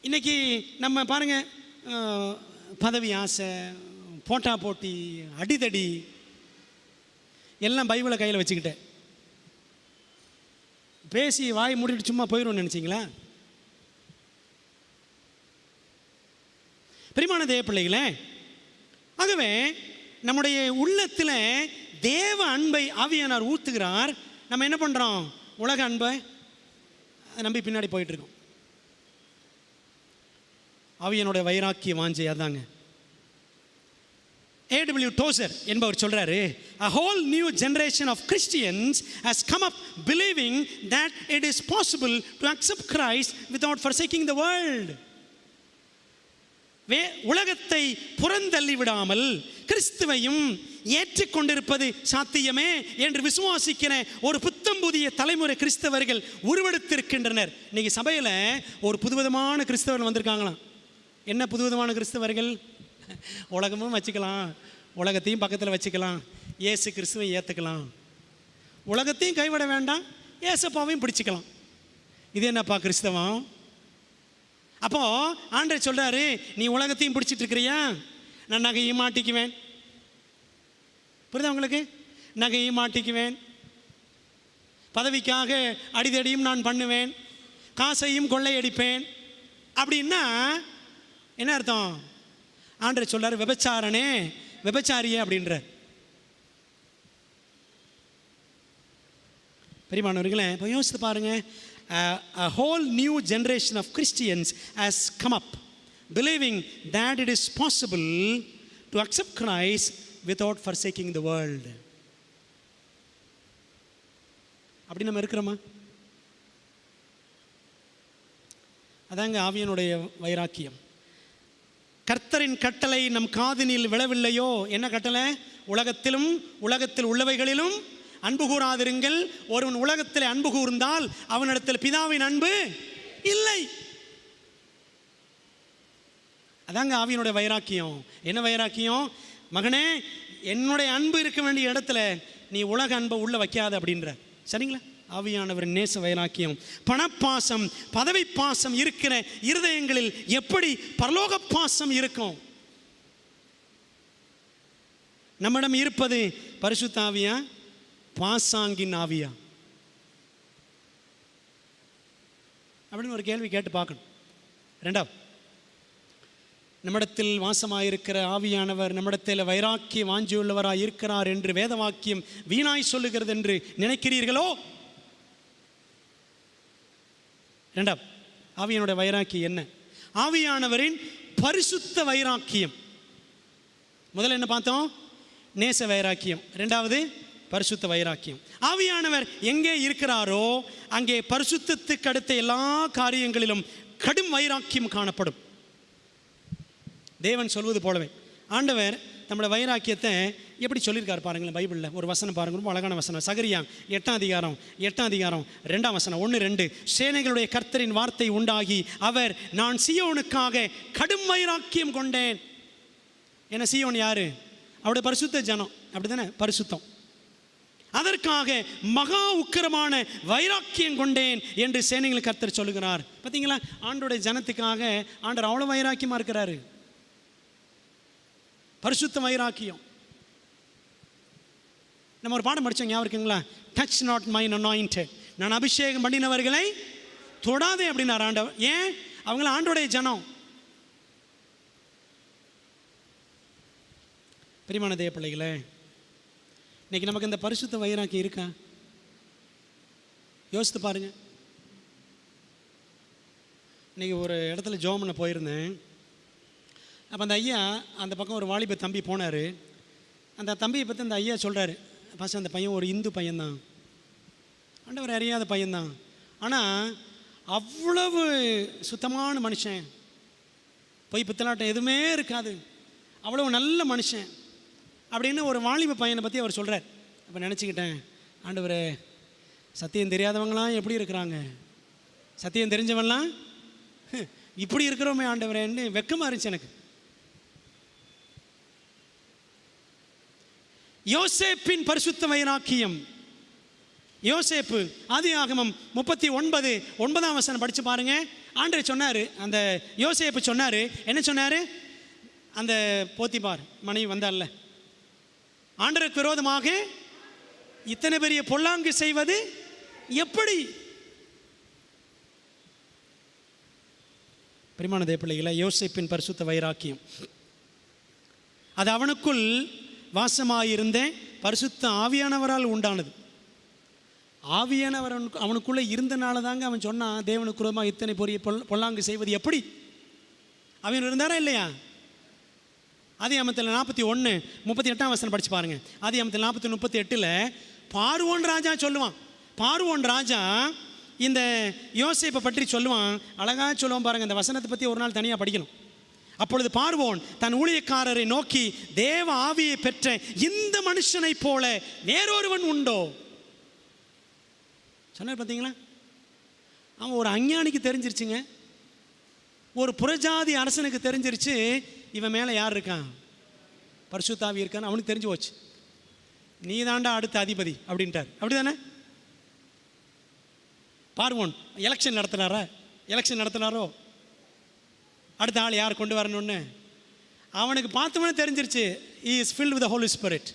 இன்னைக்கு நம்ம பாருங்க, பதவி ஆசை, போட்டா போட்டி, அடிதடி எல்லாம் பைபிளை கையில் வச்சுக்கிட்டேன் பேசி வாய் மூடிட்டு சும்மா போயிடும்னு நினச்சிங்களா? பிரியமான தேவ பிள்ளைகளே, ஆகவே நம்முடைய உள்ளத்தில் தேவ அன்பை ஆவியானவர் ஊற்றுகிறார். நம்ம என்ன பண்ணுறோம்? உலக அன்பை நம்பி பின்னாடி போயிட்டு இருக்கோம். ஆவியானுடைய வைராக்கிய வாஞ்சை அதாங்க. A.W. Tozer என்பவர் சொல்றாரு, a whole new generation of Christians has come up believing that it is possible to accept Christ without forsaking the world. உலகத்தை புறந்தள்ளி விடாமல் கிறிஸ்துவையும் ஏற்றுக்கொண்டிருப்பது சாத்தியமே என்று விசுவாசிக்கிற ஒரு புத்தம் புதிய தலைமுறை கிறிஸ்தவர்கள் உருவெடுத்திருக்கின்றனர். இன்னைக்கு சபையில் ஒரு புதுவிதமான கிறிஸ்தவர்கள் வந்திருக்காங்களாம். என்ன புதுவிதமான கிறிஸ்தவர்கள்? உலகமும் வச்சுக்கலாம், உலகத்தையும் பக்கத்தில் வச்சுக்கலாம், இயேசு கிறிஸ்துவை ஏற்றுக்கலாம், உலகத்தையும் கைவிட வேண்டாம், ஏசப்பாவையும் பிடிச்சிக்கலாம். இது என்னப்பா கிறிஸ்தவம்? அப்போ ஆண்டவர் சொல்றாரு, நீ உலகத்தையும் பிடிச்சிட்டு இருக்கிறியா? நான் நகையும் மாட்டிக்குவேன். புரியுதா உங்களுக்கு? நகையும் மாட்டிக்குவேன், பதவிக்காக அடிதடியும் நான் பண்ணுவேன், காசையும் கொள்ளையடிப்பேன். அப்படின்னா என்ன அர்த்தம்? ஆண்டவர் சொல்றாரு, விபச்சாரனே, விபச்சாரியே அப்படின்ற. பெரியமானவர்களே, இப்போ யோசித்து பாருங்க. A whole new generation of Christians has come up believing that it is possible to accept Christ without forsaking the world. அப்படி நம்ம இருக்கிறோமா? அதாங்க ஆவியானுடைய வைராக்கியம். கர்த்தரின் கட்டளை நம் காதினில் விழவில்லையோ? என்ன கட்டளை? உலகத்திலும் உலகத்தில் உள்ளவைகளிலும் அன்பு கூறாதிருங்கள். ஒருவன் உலகத்தில் அன்பு கூர்ந்தால் அவனிடத்தில் பிதாவின் அன்பு இல்லை. அதாங்க ஆவியினுடைய வைராக்கியம். என்ன வைராக்கியம்? மகனே, என்னுடைய அன்பு இருக்க வேண்டிய இடத்துல நீ உலக அன்பை உள்ள வைக்காத அப்படின்ற. சரிங்களா? ஆவியானவரின் நேச வைராக்கியம். பணப்பாசம், பதவி பாசம் இருக்கிற இருதயங்களில் எப்படி பரலோக பாசம் இருக்கும்? நம்மிடம் இருப்பது பரிசுத்த ஆவியா, பாசாங்கின் ஆவியா அப்படின்னு ஒரு கேள்வி கேட்டு பார்க்கணும். ரெண்டாவது, நம்மிடத்தில் வாசமாயிருக்கிற ஆவியானவர் நம்மிடத்தில் வைராக்கிய வாஞ்சியுள்ளவராக இருக்கிறார் என்று வேத வாக்கியம் வீணாய் சொல்லுகிறது என்று நினைக்கிறீர்களோ? ரெண்டாவது, ஆவியானுடைய வைராக்கியம் என்ன? ஆவியானவரின் பரிசுத்த வைராக்கியம். முதல்ல என்ன பார்த்தோம்? நேச வைராக்கியம். ரெண்டாவது பரிசுத்த வைராக்கியம். ஆவியானவர் எங்கே இருக்கிறாரோ அங்கே பரிசுத்தத்துக்கு அடுத்த எல்லா காரியங்களிலும் கடும் வைராக்கியம் காணப்படும். தேவன் சொல்வது போலவே ஆண்டவர் நம்மளோட வைராக்கியத்தை எப்படி சொல்லியிருக்காரு பாருங்களேன். பைபிளில் ஒரு வசனம் பாருங்க, ரொம்ப அழகான வசனம். சகரியா 8ஆம் அதிகாரம் 2ஆம் வசனம் 1-2. சேனைகளுடைய கர்த்தரின் வார்த்தை உண்டாகி அவர், நான் சீயோனுக்காக கடும் வைராக்கியம் கொண்டேன். ஏன்னா சீயோன் யாரு? அவருடைய பரிசுத்த ஜனம், அப்படி தானே? பரிசுத்தம். அதற்காக மகா உக்கிரமான வைராக்கியம் கொண்டேன் என்று சேனைகளுக்கு கர்த்தர் சொல்லுகிறார். பார்த்தீங்களா, ஆண்டோடைய ஜனத்துக்காக ஆண்டவர் அவ்வளோ வைராக்கியமாக இருக்கிறாரு. பரிசுத்த வைராக்கியம். நம்ம ஒரு பாடம் படித்தோம், ஞாபகம் இருக்குங்களா? டச் நாட் மைன் அனாயிண்டட், நான் அபிஷேகம் பண்ணினவர்களை தொடாதே அப்படின்னார் ஆண்டவர். ஏன்? அவங்கள ஆண்டோடைய ஜனம். பிரியமான தேவ பிள்ளைகளே, இன்னைக்கு நமக்கு இந்த பரிசுத்த வைராக்கியம் இருக்கா? யோசித்து பாருங்க. இன்னைக்கு ஒரு இடத்துல ஜெபம் பண்ண போயிருந்தேன். அப்போ அந்த ஐயா, அந்த பக்கம் ஒரு வாலிப தம்பி போனார். அந்த தம்பியை பற்றி அந்த ஐயா சொல்கிறாரு, பாஸ் அந்த பையன் ஒரு இந்து பையன்தான், ஆண்டவர் அறியாத பையன்தான், ஆனால் அவ்வளவு சுத்தமான மனுஷன், பொய் பித்தலாட்டம் எதுவுமே இருக்காது, அவ்வளவு நல்ல மனுஷன் அப்படின்னு ஒரு வாலிப பையனை பற்றி அவர் சொல்கிறார். அப்போ நினச்சிக்கிட்டேன், ஆண்டவரே சத்தியம் தெரியாதவங்களாம் எப்படி இருக்கிறாங்க, சத்தியம் தெரிஞ்சவன்லாம் இப்படி இருக்கிறோமே ஆண்டவரேன்னு வெக்கமாக இருந்துச்சு எனக்கு. யோசேப்பின் பரிசுத்த வைராக்கியம். யோசேப்பு ஆதியாகமம் 39:9 வசனம் படித்து பாருங்க. ஆண்டவர் சொன்னார், அந்த யோசேப்பு சொன்னார், என்ன சொன்னார்? அந்த போத்திபார் மனைவி வந்தார்ல, ஆண்டவருக்கு விரோதமாக இத்தனை பெரிய பொல்லாங்கு செய்வது எப்படி? பிரியமான தேவ பிள்ளைகளே, யோசேப்பின் பரிசுத்த வைராக்கியம் அது அவனுக்குள் வாசமாயிருந்த பரிசுத்த ஆவியானவரால் உண்டானது. ஆவியானவர் அவனுக்குள்ளே இருந்தனால தாங்க அவன் சொன்னான், தேவனுக்கு விரோதமாக இத்தனை பெரிய பொல்லாங்கு செய்வது எப்படி? அவன் இருந்தாரா இல்லையா? ஆதியாகமத்தில் 41:38 வசனம் படித்து பாருங்க. ஆதியாகமத்தில் 40:38 பார்வோன் ராஜா சொல்லுவான். பார்வோன் ராஜா இந்த யோசேப்பை பற்றி சொல்லுவான், அழகாக சொல்லுவான் பாருங்க. இந்த வசனத்தை பற்றி ஒரு நாள் தனியாக படிக்கணும். அப்பொழுது பார்வோன் தன் ஊழியக்காரரை நோக்கி, தேவ ஆவியை பெற்ற இந்த மனுஷனை போல வேறொருவன் உண்டோ சொன்னார். பார்த்தீங்களா, அவன் ஒரு அஞ்ஞானிக்கு தெரிஞ்சிருச்சுங்க, ஒரு புறஜாதி அரசனுக்கு தெரிஞ்சிருச்சு, இவன் மேலே யார் இருக்கான்? பரிசுத்தாவி இருக்கான்னு அவனுக்கு தெரிஞ்சு போச்சு. நீ தாண்டா அடுத்த அதிபதி அப்படின்ட்டார். அப்படி தானே? பார்வோன் எலெக்ஷன் நடத்தினாரோ அடுத்த ஆள் யார் கொண்டு வரணும்னு அவனுக்கு பார்த்தவனே தெரிஞ்சிருச்சு. he is filled with the Holy Spirit.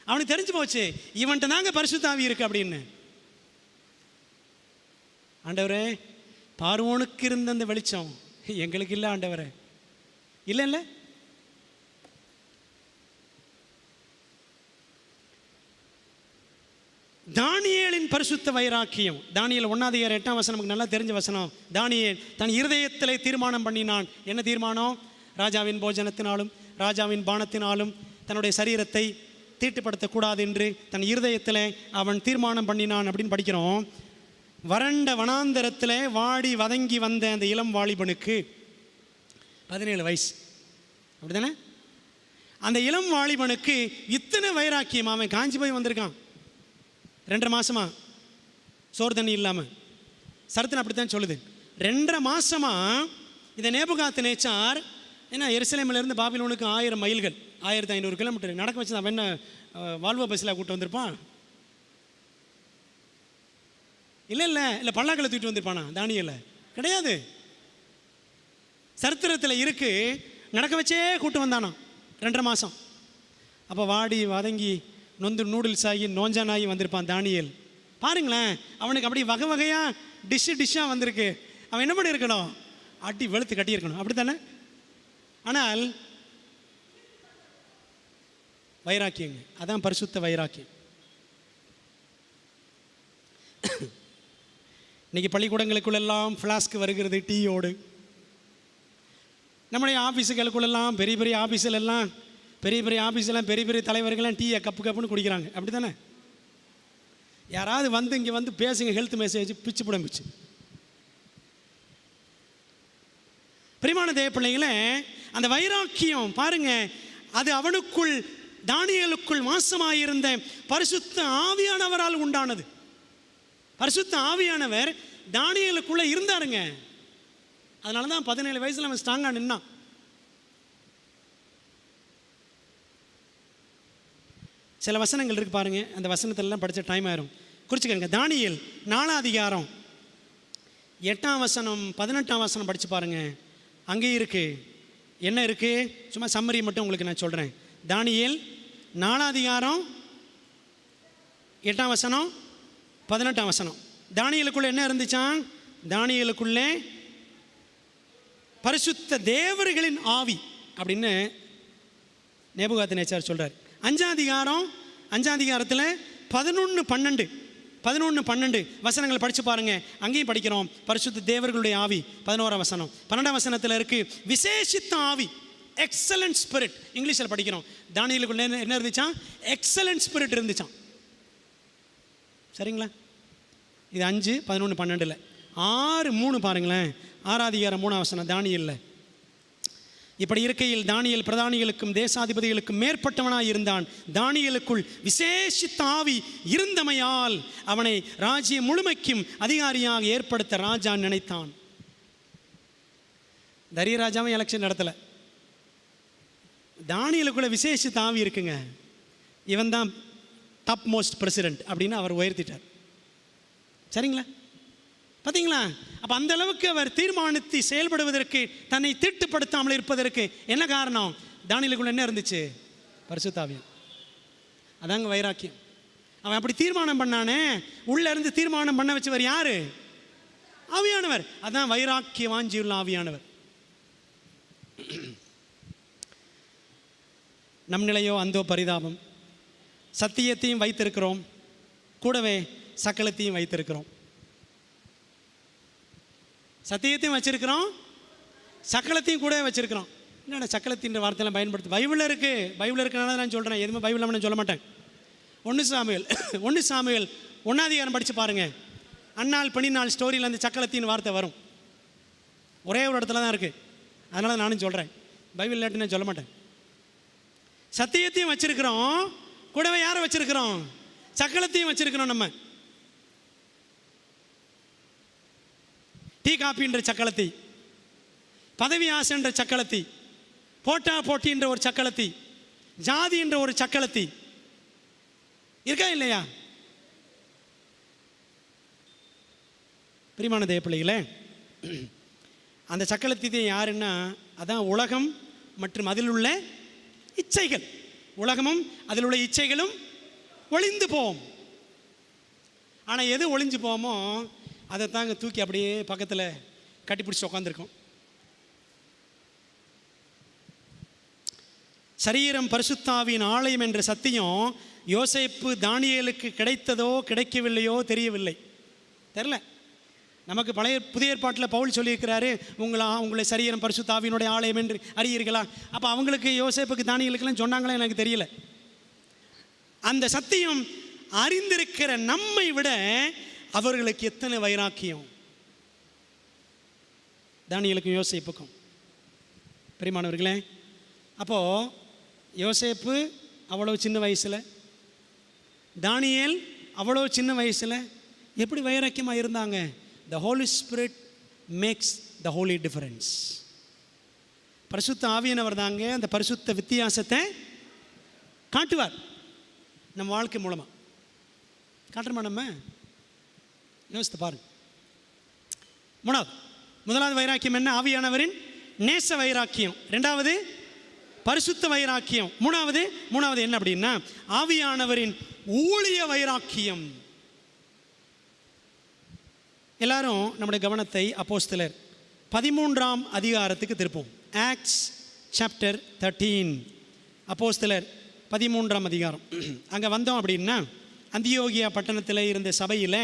அவனுக்கு தெரிஞ்சு போச்சு, இவன்கிட்ட தாங்க பரிசுத்தாவி இருக்கு அப்படின்னு. ஆண்டவரே, பார்வோனுக்கு இருந்த அந்த வெளிச்சம் எங்களுக்கு இல்லை ஆண்டவரே. இல்லை தானியேலின் பரிசுத்த வைராக்கியம். தானியேல் 1:8 நமக்கு நல்லா தெரிஞ்ச வசனம். தானியேல் தன் இருதயத்திலே தீர்மானம் பண்ணினான். என்ன தீர்மானம்? ராஜாவின் போஜனத்தினாலும் ராஜாவின் பானத்தினாலும் தன்னுடைய சரீரத்தை தீட்டுப்படுத்தக்கூடாது என்று தன் இருதயத்தில் அவன் தீர்மானம் பண்ணினான் அப்படின்னு படிக்கிறோம். வறண்ட வனாந்தரத்தில் வாடி வதங்கி வந்த அந்த இளம் வாலிபனுக்கு 17 வயசு, அப்படி தானே? அந்த இளம் வாலிபனுக்கு இத்தனை வைராக்கியம். அவன் காஞ்சி போய் வந்திருக்கான் 2.5 மாசமா சோறு தண்ணி இல்லாமல். சரித்திரம் அப்படித்தான் சொல்லுது. 2.5 மாசமா இதை நேபுகாத்நேச்சார், ஏன்னா எருசலேமிலிருந்து பாபிலோனுக்கு 1000 மைல்கள், 1500 கிலோமீட்டர் நடக்க வச்சு அவன் என்ன வால்வோ பஸ்ஸில் கூப்பிட்டு வந்திருப்பான்? இல்லை பல்லாக்களை தூக்கிட்டு வந்திருப்பானா தானியேல? கிடையாது. சரித்திரத்தில் இருக்கு, நடக்க வச்சே கூப்பிட்டு வந்தானா 2.5 மாதம். அப்போ வாடி வதங்கி நொந்து நூடுல்ஸ் ஆகி நோஞ்சானாகி வந்திருப்பான் தானியேல். பாருங்களேன், அவனுக்கு அப்படி வகை வகையாக டிஷ்ஷாக வந்திருக்கு. அவன் என்ன பண்ணி இருக்கணும்? அடி வெளுத்து கட்டியிருக்கணும், அப்படி தானே? ஆனால் வைராக்கியங்க, அதான் பரிசுத்த வைராக்கியம். இன்றைக்கி பள்ளிக்கூடங்களுக்குள்ளெல்லாம் ஃப்ளாஸ்க் வருகிறது டீயோடு. நம்முடைய ஆஃபீஸுகளுக்குள்ளெல்லாம் பெரிய பெரிய ஆஃபீஸிலெல்லாம் பெரிய பெரிய தலைவர்கள்லாம் டீயை கப்புன்னு குடிக்கிறாங்க, அப்படி தானே? யாராவது வந்து இங்கே வந்து பேசுங்க, ஹெல்த் மெசேஜ் பிச்சு பிடிச்சு. பிரியமான தேவ பிள்ளைகளே, அந்த வைராக்கியம் பாருங்க, அது அவனுக்குள், தானியேலுக்குள் வாசமாயிருந்த பரிசுத்த ஆவியானவரால் உண்டானது. பரிசுத்த ஆவியானவர் தானியேலுக்குள்ள இருந்தாருங்க. அதனால தான் 17 வயசுல அவன் ஸ்ட்ராங்கா நின்னான். சில வசனங்கள் இருக்கு பாருங்க, அந்த வசனத்திலலாம் படித்த டைம் ஆயிரும், குறிச்சுக்கங்க. தானியேல் 4ஆம் அதிகாரம் 8ஆம் வசனம் 18ஆம் வசனம் படித்து பாருங்க. அங்கேயும் இருக்கு. என்ன இருக்கு? சும்மா சம்மரி மட்டும் உங்களுக்கு நான் சொல்கிறேன். தானியேல் 4ஆம் அதிகாரம் 8ஆம் வசனம் 18ஆம் வசனம். தானியேலுக்குள்ளே என்ன இருந்துச்சான்? தானியேலுக்குள்ளே பரிசுத்த தேவர்களின் ஆவி அப்படின்னு நேபுகாத்நேச்சார் சொல்கிறார். 5ஆம் அதிகாரத்தில் 11-12 வசனங்களை படித்து பாருங்க. அங்கேயும் படிக்கிறோம் பரிசுத்த தேவர்களுடைய ஆவி. 11ஆம் வசனம். 12ஆம் வசனத்தில் இருக்கு விசேஷித்த ஆவி, எக்ஸலன்ட் ஸ்பிரிட். இங்கிலீஷில் படிக்கிறோம். தானியேலுக்குள்ள என்ன இருந்துச்சான்? எக்ஸலன்ட் ஸ்பிரிட் இருந்துச்சான். சரிங்களா? இது 5, 11, 12. 6:3 பாருங்களேன். 6ஆம் அதிகாரம் 3ஆம் வசனம் தானியேலில். இப்படி இருக்கையில் தானியேல் பிரதானிகளுக்கும் தேசாதிபதிகளுக்கும் மேற்பட்டவனாய் இருந்தான். தானியேலுக்குள் விசேஷித்த ஆவி இருந்தமையால் அவனை ராஜ்யம் முழுமைக்கும் அதிகாரியாக ஏற்படுத்த ராஜா நினைத்தான். தரிய ராஜாவும் எலெக்ஷன் நடத்தலை. தானியேலுக்குள்ள விசேஷித்த ஆவி இருக்குங்க. இவன் தான் டாப் மோஸ்ட் பிரசிடென்ட் அப்படின்னு அவர் உயர்த்திட்டார். சரிங்களா? பார்த்தீங்களா? அப்போ அந்த அளவுக்கு அவர் தீர்மானித்து செயல்படுவதற்கு, தன்னை தீட்டுப்படுத்தாமல் இருப்பதற்கு என்ன காரணம்? தானியேலுக்குள்ள என்ன இருந்துச்சு? பரிசுத்த ஆவி. அதாங்க வைராக்கியம். அவன் அப்படி தீர்மானம் பண்ணானே, உள்ள இருந்து தீர்மானம் பண்ண வச்சவர் யாரு? ஆவியானவர். அதான் வைராக்கிய வாஞ்சியுள்ள ஆவியானவர். நம் நிலையோ அந்தோ பரிதாபம். சத்தியத்தையும் வைத்திருக்கிறோம், கூடவே சகலத்தையும் வைத்திருக்கிறோம். சத்தியத்தையும் வச்சிருக்கிறோம், சகலத்தையும் கூட வச்சிருக்கிறோம். என்னடா சகலத்தின்ற வார்த்தையெல்லாம் பயன்படுத்து? பைபிளில் இருக்குது. பைபிளில் இருக்கனால நான் சொல்கிறேன், எதுவுமே பைபிள் நான் சொல்ல மாட்டேன். 1 சாமுவேல் 1ஆம் அதிகாரம் படித்து பாருங்கள். அந்நாள் பெண்ணினாள் ஸ்டோரியில் அந்த சக்கலத்தின் வார்த்தை வரும். ஒரே ஒரு இடத்துல தான் இருக்குது. அதனால் நானும் சொல்கிறேன், பைபிள் இல்லாட்டி நான் சொல்ல மாட்டேன். சத்தியத்தையும் வச்சிருக்கிறோம், கூடவே யாரை வச்சிருக்கிறோம்? சக்கலத்தையும் வச்சிருக்கிறோம். நம்ம டீ காப்பின்ற சக்களத்தி, பதவி ஆசைன்ற சக்களத்தி, போட்டா போட்டி என்ற ஒரு சக்களத்தி, ஜாதி என்ற ஒரு சக்களத்தி இருக்கா இல்லையா? பிரியமான தேவ பிள்ளைகளே, அந்த சக்களத்தி யாருன்னா அதான் உலகம் மற்றும் அதில் உள்ள இச்சைகள். உலகமும் அதில் உள்ள இச்சைகளும் ஒளிந்து போவோம். ஆனால் எது ஒளிஞ்சு போவோமோ அதை தாங்க தூக்கி அப்படியே பக்கத்தில் கட்டிப்பிடிச்சி உட்காந்துருக்கோம். சரீரம் பரிசுத்தாவின் ஆலயம் என்ற சத்தியம் யோசேப்பு தானியேலுக்கு கிடைத்ததோ கிடைக்கவில்லையோ தெரியவில்லை, தெரில. நமக்கு புதிய ஏற்பாட்டில் பவுல் சொல்லியிருக்கிறாரு, உங்களை சரீரம் பரிசுத்தாவினுடைய ஆலயம் என்று அறியீர்களா? அப்போ அவங்களுக்கு யோசேப்புக்கு தானியேலுக்கெல்லாம் சொன்னாங்களா எனக்கு தெரியல. அந்த சத்தியம் அறிந்திருக்கிற நம்மை விட அவர்களுக்கு எத்தனை வைராக்கியம் தானியேலுக்கும் யோசேப்புக்கும். பிரியமானவர்களே, அப்போது யோசேப்பு அவ்வளோ சின்ன வயசில், தானியேல் அவ்வளோ சின்ன வயசில் எப்படி வைராக்கியமாக இருந்தாங்க? The Holy Spirit makes the holy difference. பரிசுத்த ஆவியானவர் தாங்க அந்த பரிசுத்த வித்தியாசத்தை காட்டுவார் நம்ம வாழ்க்கை மூலமாக. காட்டுறோமா? நம்ம யோசித்து பாருங்க. முதலாவது வைராக்கியம் என்ன? ஆவியானவரின் நேச வைராக்கியம். 2வது பரிசுத்த வைராக்கியம். மூணாவது என்ன அப்படின்னா ஆவியானவரின் ஊழிய வைராக்கியம். எல்லாரும் நம்முடைய கவனத்தை அப்போஸ்தலர் 13ஆம் அதிகாரத்துக்கு திருப்போம். Acts chapter 13. அப்போஸ்தலர் 13ஆம் அதிகாரம். அங்கே வந்தோம் அப்படின்னா அந்தியோகியா பட்டணத்தில் இருந்த சபையில்,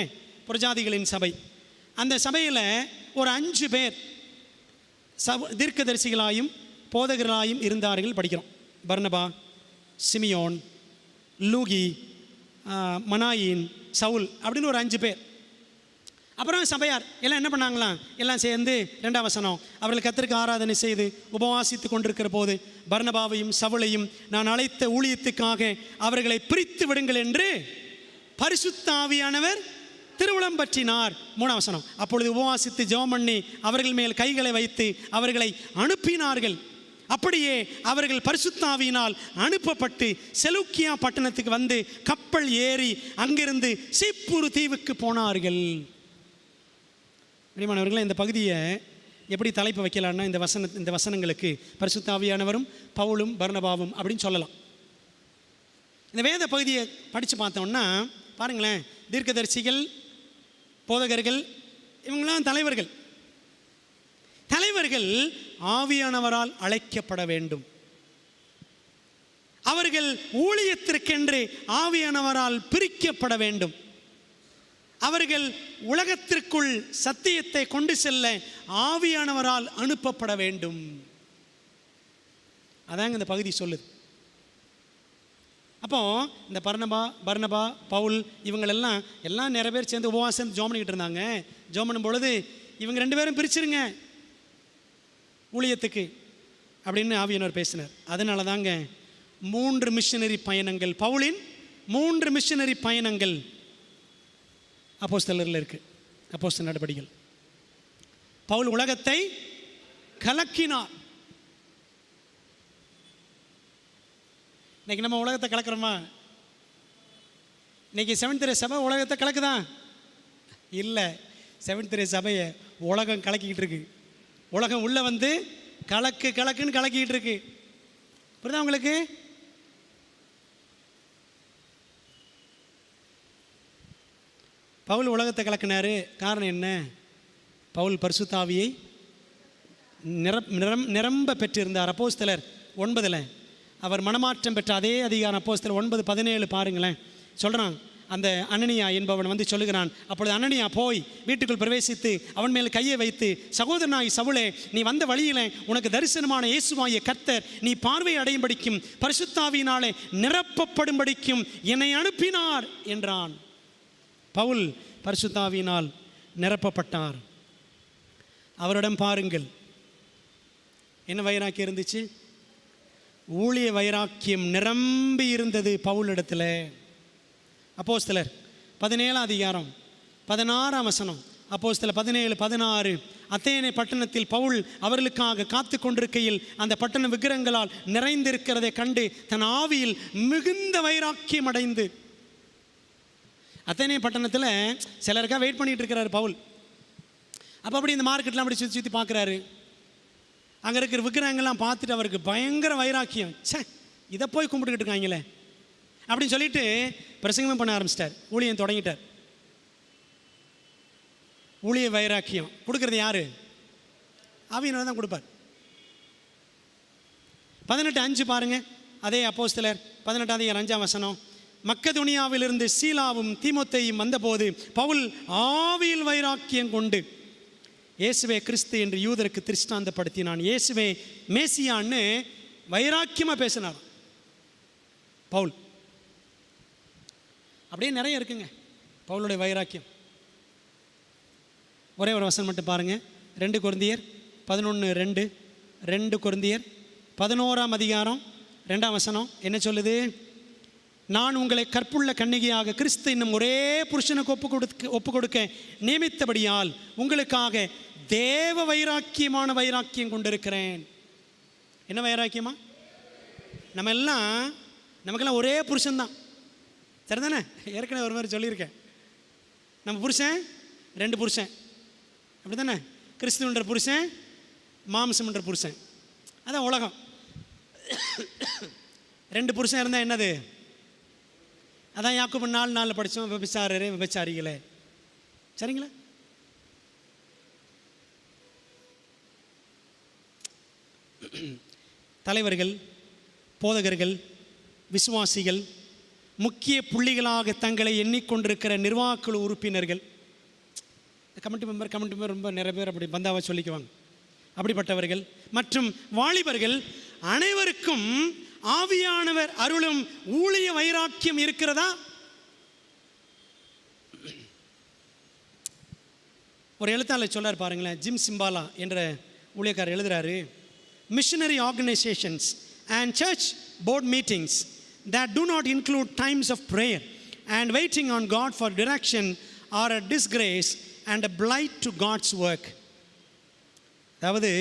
புரஜாதிகளின் சபை, அந்த சபையில் ஒரு 5 பேர் தீர்க்கதரிசிகளாயும் போதகர்களாயும் இருந்தார்கள் படிக்கிறோம். பர்னபா, சிமியோன், லூகி, மனாயின், சவுல் அப்படின்னு ஒரு 5 பேர். அப்புறம் சபையார் எல்லாம் என்ன பண்ணாங்களாம், எல்லாம் சேர்ந்து 2ஆம் வசனம், அவர்கள் கர்த்தருக்கு ஆராதனை செய்து உபவாசித்து கொண்டிருக்கிற போது பர்னபாவையும் சவுலையும் நான் அழைத்த ஊழியத்துக்காக அவர்களை பிரித்து விடுங்கள் என்று பரிசுத்த ஆவியானவர் திருவுளம் பற்றினார். 3ஆம் வசனம், அப்பொழுது உபவாசித்து ஜெபம் பண்ணி அவர்கள் மேல் கைகளை வைத்து அவர்களை அனுப்பினார்கள். அப்படியே அவர்கள் பரிசுத்த ஆவியினால் அனுப்பப்பட்டு செலூக்கியா பட்டணத்துக்கு வந்து கப்பல் ஏறி அங்கிருந்து சீப்புரு தீவுக்கு போனார்கள். பிரியமானவர்களே, இந்த பகுதியை எப்படி தலைப்பு வைக்கலான்னா, இந்த வசனங்களுக்கு பரிசுத்த ஆவியானவரும் பவுலும் பர்னபாவும் அப்படின்னு சொல்லலாம். இந்த வேத பகுதியை படித்து பார்த்தோம்னா பாருங்களேன், தீர்க்கதரிசிகள், போதகர்கள், இவங்களாம் தலைவர்கள். தலைவர்கள் ஆவியானவரால் அழைக்கப்பட வேண்டும். அவர்கள் ஊழியத்திற்கென்று ஆவியானவரால் பிரிக்கப்பட வேண்டும். அவர்கள் உலகத்திற்குள் சத்தியத்தை கொண்டு செல்ல ஆவியானவரால் அனுப்பப்பட வேண்டும். அதாங்க இந்த பகுதி சொல்லுது. அப்போ இந்த பர்னபா பவுல் இவங்களெல்லாம் நிறைய பேர் சேர்ந்து உபவாசம் ஜெபம் பண்ணிக்கிட்டு இருந்தாங்க. ஜெபம் பண்ணும் பொழுது இவங்க 2 பேரும் பிரிச்சிருங்க ஊழியத்துக்கு அப்படின்னு ஆவியானவர் பேசினார். அதனால தாங்க 3 மிஷனரி பயணங்கள், பவுலின் 3 மிஷனரி பயணங்கள் அப்போஸ்தலரில் இருக்கு. அப்போஸ்தலர் நடபடிகள். பவுல் உலகத்தை கலக்கினார். இன்னைக்கு நம்ம உலகத்தை கலக்கிறோமா? இன்னைக்கு செவன்த் டே சபை உலகத்தை கலக்குதான்? இல்லை, செவன்த் டே சபையை உலகம் கலக்கிக்கிட்டு இருக்கு. உலகம் உள்ள வந்து கலக்குன்னு கலக்கிக்கிட்டு இருக்கு. புரியுதா உங்களுக்கு? பவுல் உலகத்தை கலக்கினாரு. காரணம் என்ன? பவுல் பரிசுத்த ஆவியை நிரம்ப பெற்றிருந்தார். அப்போஸ்தலர் 9 அவர் மனமாற்றம் பெற்ற அதே அதிகாரம். அப்போஸ்தலர் 9:17 பாருங்களேன். சொல்கிறான், அந்த அனனியா என்பவன் வந்து சொல்லுகிறான், அப்பொழுது அனனியா போய் வீட்டுக்குள் பிரவேசித்து அவன் மேல் கையை வைத்து, சகோதரனாய் சவுலே, நீ வந்த வழியில் உனக்கு தரிசனமான இயேசுவாகிய கர்த்தர் நீ பார்வை அடையும்படிக்கும் பரிசுத்த ஆவியினாலே நிரப்பப்படும்படிக்கும் என்னை அனுப்பினார் என்றான். பவுல் பரிசுத்த ஆவியினால் நிரப்பப்பட்டார். அவரிடம் பாருங்கள், என்ன வைராக்கியம் இருந்துச்சு? ஊழிய வைராக்கியம் நிரம்பி இருந்தது பவுலிடத்தில். அப்போஸ்தலர் 17ஆம் அதிகாரம் 16ஆம் வசனம். அப்போஸ்தலர் 17:16, அத்தேனே பட்டணத்தில் பவுல் அவர்களுக்காக காத்து கொண்டிருக்கையில் அந்த பட்டண விக்கிரகங்களால் நிறைந்திருக்கிறதை கண்டு தன் ஆவியில் மிகுந்த வைராக்கியம் அடைந்து. அத்தேனே பட்டணத்தில் சிலருக்காக வெயிட் பண்ணிகிட்டு இருக்கிறார் பவுல். அப்போ அப்படி இந்த மார்க்கெட்லாம் அப்படி சுற்றி பார்க்குறாரு. அங்கே இருக்கிற விக்கிரகங்கள்லாம் பார்த்துட்டு அவருக்கு பயங்கர வைராக்கியம். இதை போய் கும்பிட்டுக்கிட்டு இருக்காங்களே அப்படின்னு சொல்லிட்டு பிரசங்கமே பண்ண ஆரம்பிச்சிட்டார். ஊழியம் தொடங்கிட்டார். ஊழிய வைராக்கியம் கொடுக்கறது யாரு? ஆவியானவர் தான் கொடுப்பார். 18:5 பாருங்க. அதே அப்போஸ்தலர் 18ஆம் அதிகாரம் 5ஆம் வசனம். மக்கெதோனியாவிலிருந்து சீலாவும் தீமோத்தேயும் வந்தபோது பவுல் ஆவியில் வைராக்கியம் கொண்டு இயேசுவே கிறிஸ்து என்று யூதருக்கு திருஷ்டாந்தப்படுத்தினான். இயேசுவே மேசியான்னு வைராக்கியமாக பேசினார் பவுல். அப்படியே நிறைய இருக்குங்க பவுலுடைய வைராக்கியம். ஒரே ஒரு வசனம் மட்டும் பாருங்கள். 2 கொரிந்தியர் 11:2, 2 கொரிந்தியர் 11ஆம் அதிகாரம் 2ஆம் வசனம் என்ன சொல்லுது? நான் உங்களை கற்புள்ள கன்னிகையாக கிறிஸ்து இன்னும் ஒரே புருஷனுக்கு ஒப்பு கொடுக்க நியமித்தபடியால் உங்களுக்காக தேவ வைராக்கியமான வைராக்கியம் கொண்டிருக்கிறேன். என்ன வைராக்கியமா? நமக்கெல்லாம் ஒரே புருஷன்தான், சரிதானே? ஏற்கனவே ஒரு மாதிரி சொல்லியிருக்கேன். நம்ம புருஷன் 2 புருஷன், அப்படி தானே? கிறிஸ்துவன்ற புருஷன், மாம்சம்ன்ற புருஷன். அதான் உலகம். 2 புருஷன் இருந்தால் என்னது? அதான் யாக்கோபு 4:4 படித்தோம், விபச்சாரரே விபச்சாரிகளே. சரிங்களா? தலைவர்கள், போதகர்கள், விசுவாசிகள், முக்கிய புள்ளிகளாக தங்களை எண்ணிக்கொண்டிருக்கிற நிர்வாகக்குழு உறுப்பினர்கள், கமிட்டி மெம்பர் ரொம்ப நிறைய பேர் அப்படி பந்தாவை சொல்லிக்குவாங்க. அப்படிப்பட்டவர்கள் மற்றும் வாலிபர்கள் அனைவருக்கும் ஆவியானவர் அருளும் ஊழிய வைராக்கியம் இருக்கிறதா? ஒரு எழுத்தாளர் சொல்றார் பாருங்களேன், ஜிம் சிம்பாலா என்ற ஊழியக்காரர் எழுதுறாரு, missionary organisations and church board meetings that do not include times of prayer and waiting on God for direction are a disgrace and a blight to God's work. அதாவது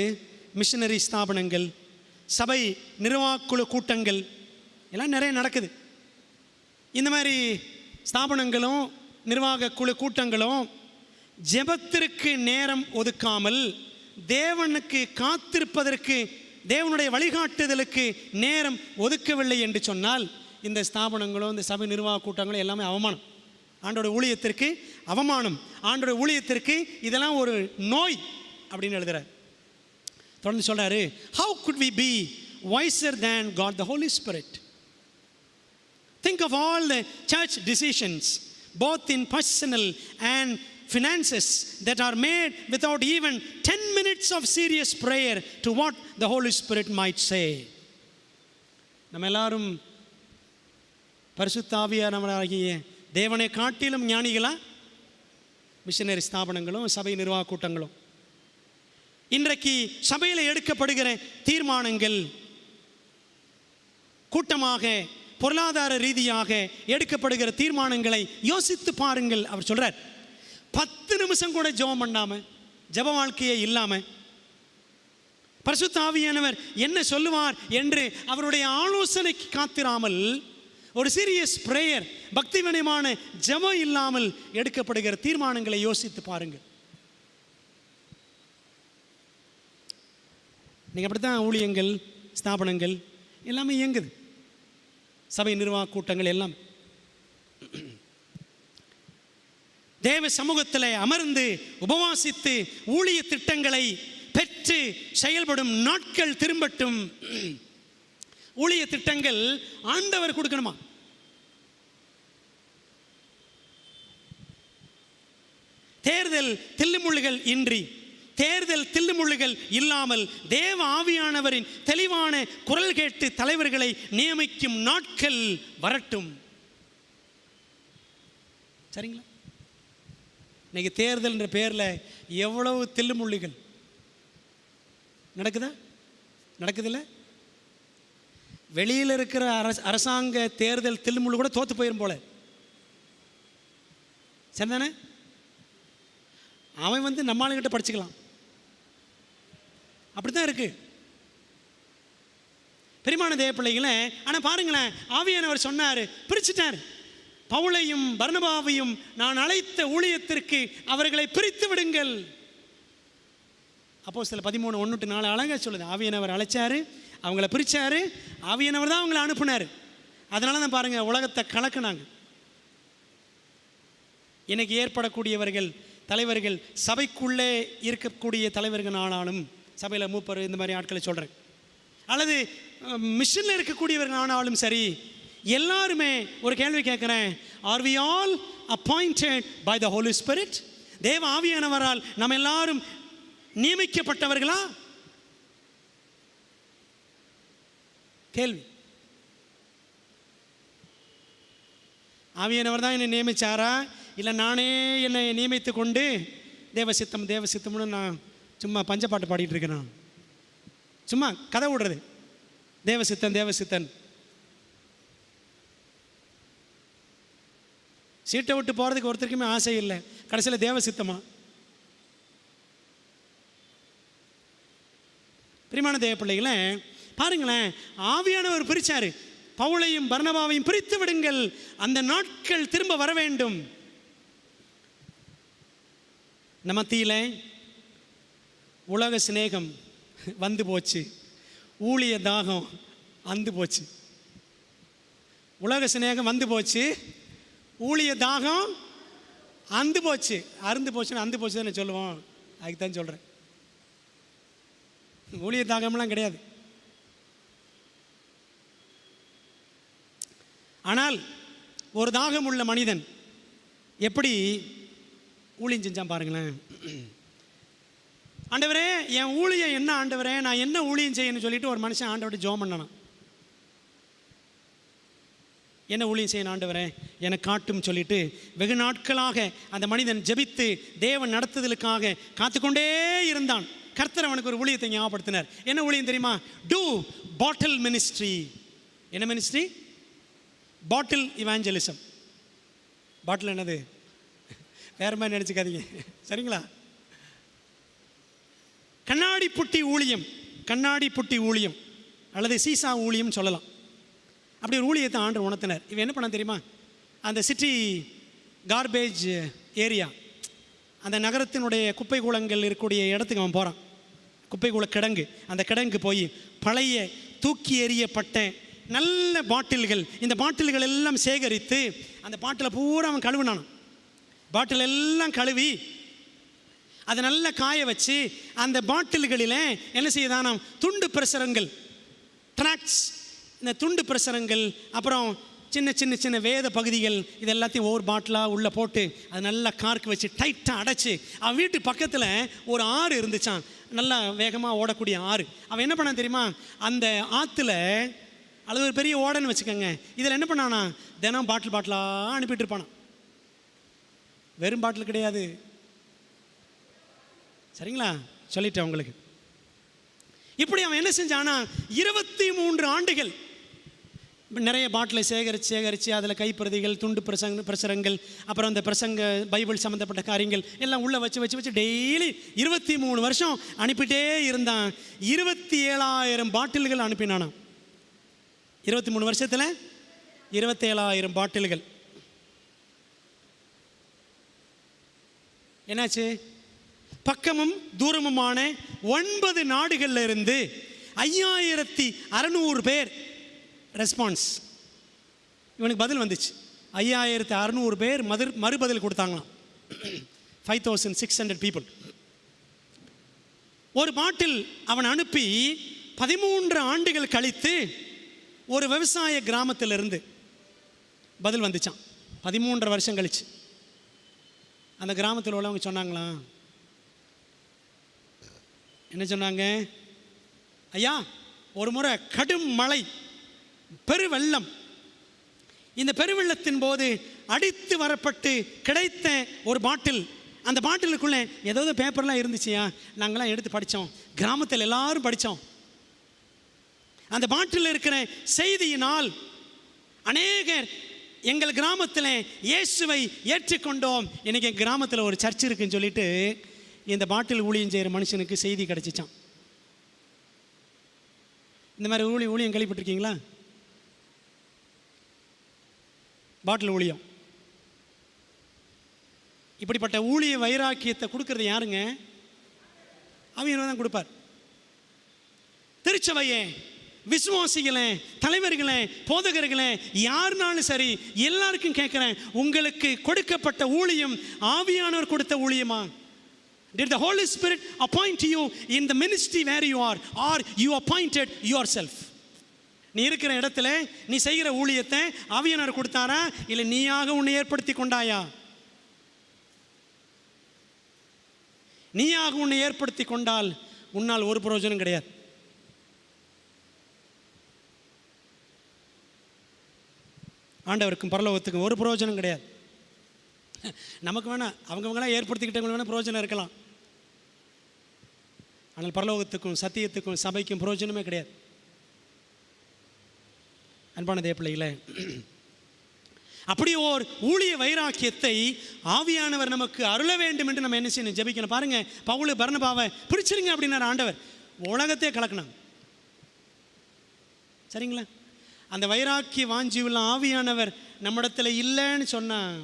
மிஷனரி ஸ்தாபனங்கள், சபை நிர்வாகக்குழு கூட்டங்கள் எல்லாம் நிறைய நடக்குது. இந்த மாதிரி ஸ்தாபனங்களும் நிர்வாக குழு கூட்டங்களும் ஜெபத்திற்கு நேரம் ஒதுக்காமல் தேவனுக்கு காத்திருப்பதற்கு, தேவனுடைய வழிகாட்டுதலுக்கு நேரம் ஒதுக்கவில்லை என்று சொன்னால் இந்த ஸ்தாபனங்களும் இந்த சபை நிர்வாக கூட்டங்களும் எல்லாமே அவமானம், ஆண்டோட ஊழியத்திற்கு அவமானம், ஆண்டோட ஊழியத்திற்கு இதெல்லாம் ஒரு நோய் அப்படின்னு எழுதுறார். தொடர்ந்து சொல்றாரு, how could we be wiser than God the Holy Spirit? Think of all the church decisions both in personal and finances that are made without even 10 minutes of serious prayer to what the Holy Spirit might say. நம்ம எல்லாரும் பரிசுத்த ஆவியானவராகிய தேவனை காட்டிலும் ஞானிகளா? மிஷனரி ஸ்தாபனங்களும் சபை நிர்வாக கூட்டங்களும். இன்றைக்கு சபையில் எடுக்கப்படுகிற தீர்மானங்கள் கூட்டமாக பொருளாதார ரீதியாக எடுக்கப்படுகிற தீர்மானங்களை யோசித்து பாருங்கள். அவர் சொல்றார், 10 நிமிஷம் கூட ஜெபம் பண்ணாம, ஜெப வாழ்க்கையே இல்லாம, பரிசுத்த ஆவியானவர் என்ன சொல்லுவார் என்று அவருடைய ஆலோசனைக்கு காத்திராமல், ஒரு சீரியஸ் பிரேயர், பக்தி வினயமான ஜெபம் இல்லாமல் எடுக்கப்படுகிற தீர்மானங்களை யோசித்து பாருங்கள். நீங்கள் அப்படித்தான் ஊழியங்கள் ஸ்தாபனங்கள் எல்லாமே இயங்குது, சபை நிர்வாக கூட்டங்கள் எல்லாம். தேவ சமூகத்தில் அமர்ந்து உபவாசித்து ஊழிய திட்டங்களை பெற்று செயல்படும் நாட்கள் திரும்பட்டும். ஊழிய திட்டங்கள் ஆண்டவர் கொடுக்கணுமா? தேர்தல் தில்லுமுள்ளுகள் இன்றி, தேர்தல் தில்லுமுள்ளுகள் இல்லாமல் தேவ ஆவியானவரின் தெளிவான குரல் கேட்டு தலைவர்களை நியமிக்கும் நாட்கள் வரட்டும். சரிங்களா? இன்னைக்கு தேர்தல் என்ற பேரில் எவ்வளவு தில்லுமுள்ளுகள் நடக்குதா? நடக்குதில்ல? வெளியில் இருக்கிற அரசாங்க தேர்தல் தில்லுமுள்ளு கூட தோற்று போயிடும் போல. சரிதானே? அவன் வந்து நம்ம ஆளுகிட்ட படிச்சுக்கலாம், அப்படித்தான் இருக்கு. பெருமான தேவ பிள்ளைகளே, ஆனால் பாருங்களேன், ஆவியானவர் சொன்னார், பிரிச்சுட்டார். பவுலையும் பர்னபாவையும் நான் அழைத்த ஊழியத்திற்கு அவர்களை பிரித்து விடுங்கள். அப்போஸ்தலர் 13:1-4 அழகாக சொல்லுது. ஆவியானவர் அழைச்சாரு, அவங்கள பிரிச்சாரு, ஆவியானவர் தான் அவங்கள அனுப்புனார். அதனால தான் பாருங்க உலகத்தை கலக்குனாங்க. இன்னைக்கு ஏற்படக்கூடியவர்கள் தலைவர்கள் சபைக்குள்ளே இருக்கக்கூடிய தலைவர்கள் ஆனாலும், சபையில் மூப்பர் இந்த மாதிரி ஆட்களை சொல்கிறேன், அல்லது மிஷனில் இருக்கக்கூடியவர்கள் ஆனாலும் சரி, எல்லாருமே ஒரு கேள்வி கேட்குறேன், are we all appointed by the holy spirit? தேவ ஆவியானவரால் நம்ம எல்லாரும் நியமிக்கப்பட்டவர்களா? கேள்வி. ஆவியானவர் தான் என்னை நியமிச்சாரா, இல்லை நானே என்னை நியமித்து கொண்டு தேவசித்தம் தேவசித்தம்னு நான் சும்மா பஞ்சப்பாட்டு பாடிட்டு இருக்கிறேன், சும்மா கதை விடுறது, தேவசித்தன் தேவசித்தன். சீட்டை விட்டு போகிறதுக்கு ஒருத்தருக்குமே ஆசை இல்லை, கடைசியில் தேவசித்தமா? பிரியமான தேவ பிள்ளைகளே, பாருங்களேன், ஆவியானவர் பிரிச்சாரு, பவுலையும் பர்னபாவையும் பிரித்து விடுங்கள், அந்த நாட்கள் திரும்ப வர வேண்டும். நம்ம மத்தியில் உலக சிநேகம் வந்து போச்சு, ஊழிய தாகம் அந்து போச்சு. உலக சிநேகம் வந்து போச்சு, ஊழிய தாகம் அந்து போச்சு. அருந்து போச்சுன்னு அந்து போச்சு தானே சொல்லுவோம், அதுக்கு தான் சொல்கிறேன். ஊழிய தாகம்லாம் கிடையாது. ஆனால் ஒரு தாகம் உள்ள மனிதன் எப்படி ஊழியம் செஞ்சான் பாருங்களேன். ஆண்டவரே என் ஊழியம் என்ன, ஆண்டவரே நான் என்ன ஊழியம் செய்யணும்னு சொல்லிட்டு ஒரு மனுஷன் ஆண்டவர்கிட்ட ஜெபம் பண்ணான். என்ன ஊழியம் செய்யணும் ஆண்டவரே எனக்கு காட்டும் சொல்லிட்டு வெகு நாட்களாக அந்த மனிதன் ஜெபித்து தேவன் நடத்துதலுக்காக காத்துக்கொண்டே இருந்தான். கர்த்தர் அவனுக்கு ஒரு ஊழியத்தை ஞாபகப்படுத்தினார். என்ன ஊழியம் தெரியுமா? டூ பாட்டில் மினிஸ்ட்ரி. என்ன மினிஸ்ட்ரி? பாட்டில் இவாஞ்சலிசம். பாட்டில் என்னது? வேற மாதிரி நினச்சிக்காதீங்க, சரிங்களா? கண்ணாடி புட்டி ஊழியம், கண்ணாடி புட்டி ஊழியம் அல்லது சீசா ஊழியம் சொல்லலாம். அப்படி ஒரு ஊழியத்தை ஆண்டவர் உணர்த்தினார். இவன் என்ன பண்ண தெரியுமா? அந்த சிட்டி கார்பேஜ் ஏரியா, அந்த நகரத்தினுடைய குப்பை கூலங்கள் இருக்கக்கூடிய இடத்துக்கு அவன் போகிறான். குப்பை கூல கிடங்கு, அந்த கிடங்கு போய் பழைய தூக்கி எறியப்பட்ட நல்ல பாட்டில்கள், இந்த பாட்டில்கள் எல்லாம் சேகரித்து அந்த பாட்டில் பூரா அவன் கழுவினான். பாட்டில் எல்லாம் கழுவி அதை நல்லா காய வச்சு அந்த பாட்டில்களில் என்ன செய்தானாம்? துண்டு பிரசுரங்கள், ட்ராக்ஸ், இந்த துண்டு பிரசுரங்கள், அப்புறம் சின்ன சின்ன சின்ன வேத பகுதிகள், இது எல்லாத்தையும் ஒவ்வொரு பாட்டிலாக உள்ளே போட்டு அது நல்லா கார்க்கு வச்சு டைட்டாக அடைச்சி, அவன் வீட்டு பக்கத்தில் ஒரு ஆறு இருந்துச்சான், நல்லா வேகமாக ஓடக்கூடிய ஆறு. அவன் என்ன பண்ணான் தெரியுமா? அந்த ஆற்றுல, அது ஒரு பெரிய ஓடன்னு வச்சுக்கோங்க, இதில் என்ன பண்ணானா? தினம் பாட்டில் பாட்டிலாக அனுப்பிட்டு இருப்பானா. வெறும் பாட்டில் கிடையாது, சரிங்களா? சொல்லிட்டேன் உங்களுக்கு. இப்படி அவன் என்ன செஞ்சானா? 23 ஆண்டுகள் நிறைய பாட்டிலை சேகரித்து அதில் கைப்பிரதிகள், துண்டு பிரசுரங்கள், அப்புறம் அந்த பிரசங்க பைபிள் சம்மந்தப்பட்ட காரியங்கள் எல்லாம் உள்ளே வச்சு டெய்லி 23 வருஷம் அனுப்பிட்டே இருந்தான். 27,000 பாட்டில்கள் அனுப்பினானான். 23 வருஷத்தில் 27,000 பாட்டில்கள். என்னாச்சு? பக்கமும் தூரமுமான 9 நாடுகளில் இருந்து 5,600 பேர் ரெஸ்பான்ஸ். இவனுக்கு பதில் வந்துச்சு. 5,600 பேர் மறுபதில் கொடுத்தாங்களாம். 5,600 people. ஒரு பாட்டில் அவன் அனுப்பி 13 ஆண்டுகள் கழித்து ஒரு விவசாய கிராமத்திலிருந்து பதில் வந்துச்சான். 13 வருஷம் கழிச்சு அந்த கிராமத்தில் உள்ளவங்க சொன்னாங்களாம், என்ன சொன்னாங்க? ஐயா, ஒரு முறை கடும் மழை, பெருவெள்ளம், இந்த பெருவெள்ளத்தின் போது அடித்து வரப்பட்டு கிடைத்த ஒரு பாட்டில், அந்த பாட்டிலுக்குள்ளே ஏதாவது பேப்பர்லாம் இருந்துச்சியா, நாங்களாம் எடுத்து படித்தோம், கிராமத்தில் எல்லாரும் படித்தோம். அந்த பாட்டில் இருக்கிற செய்தியினால் அநேகர் எங்கள் கிராமத்தில் இயேசுவை ஏற்றுக்கொண்டோம், இன்றைக்கி எங்கள் கிராமத்தில் ஒரு சர்ச் இருக்குன்னு சொல்லிட்டு இந்த பாட்டில் ஊழியம் செய்கிற மனுஷனுக்கு செய்தி கிடச்சிச்சான். இந்த மாதிரி ஊழியம் கேள்விப்பட்டிருக்கீங்களா? பாட்டில் ஊழியம். இப்படிப்பட்ட ஊழிய வைராக்கியத்தை கொடுக்கறது யாருங்க? அவங்க தான் கொடுப்பார். திருச்சபையே, விசுவாசிகளே, தலைவர்களே, போதகர்களே, யாருனாலும் சரி, எல்லாருக்கும் கேட்குறேன், உங்களுக்கு கொடுக்கப்பட்ட ஊழியம் ஆவியானவர் கொடுத்த ஊழியமா? Did the Holy Spirit appoint you in the ministry where you are, or you appointed yourself? நீ இருக்கிற இடத்துல நீ செய்கிற ஊழியத்தை ஆவியானவர் கொடுத்தாரா, இல்லை நீயாக உன்னை ஏற்படுத்தி கொண்டாயா? நீயாக உன்னை ஏற்படுத்தி கொண்டால் உன்னால் ஒரு பிரயோஜனம் கிடையாது. ஆண்டவருக்கும் பரலோகத்துக்கும் ஒரு பிரயோஜனம் கிடையாது. நமக்கு வேணால் அவங்களாம் ஏற்படுத்திக்கிட்டவங்க வேணால் பிரயோஜனம் இருக்கலாம், ஆனால் பரலோகத்துக்கும் சத்தியத்துக்கும் சபைக்கும் பிரயோஜனமே கிடையாது. அன்பான தேவப்பிள்ளைகளே, அப்படி ஓர் ஊழிய வைராக்கியத்தை ஆவியானவர் நமக்கு அருள வேண்டும் என்று நம்ம என்ன செய்யணும்? ஜெபிக்கணும். பாருங்க, பவுல் பர்னபாவை பிடிச்சிருங்க அப்படின்னார் ஆண்டவர். உலகத்தையே கலக்கினாங்க, சரிங்களா? அந்த வைராக்கிய வாஞ்சியுள்ள ஆவியானவர் நம்மிடத்தில் இல்லைன்னு சொன்னால்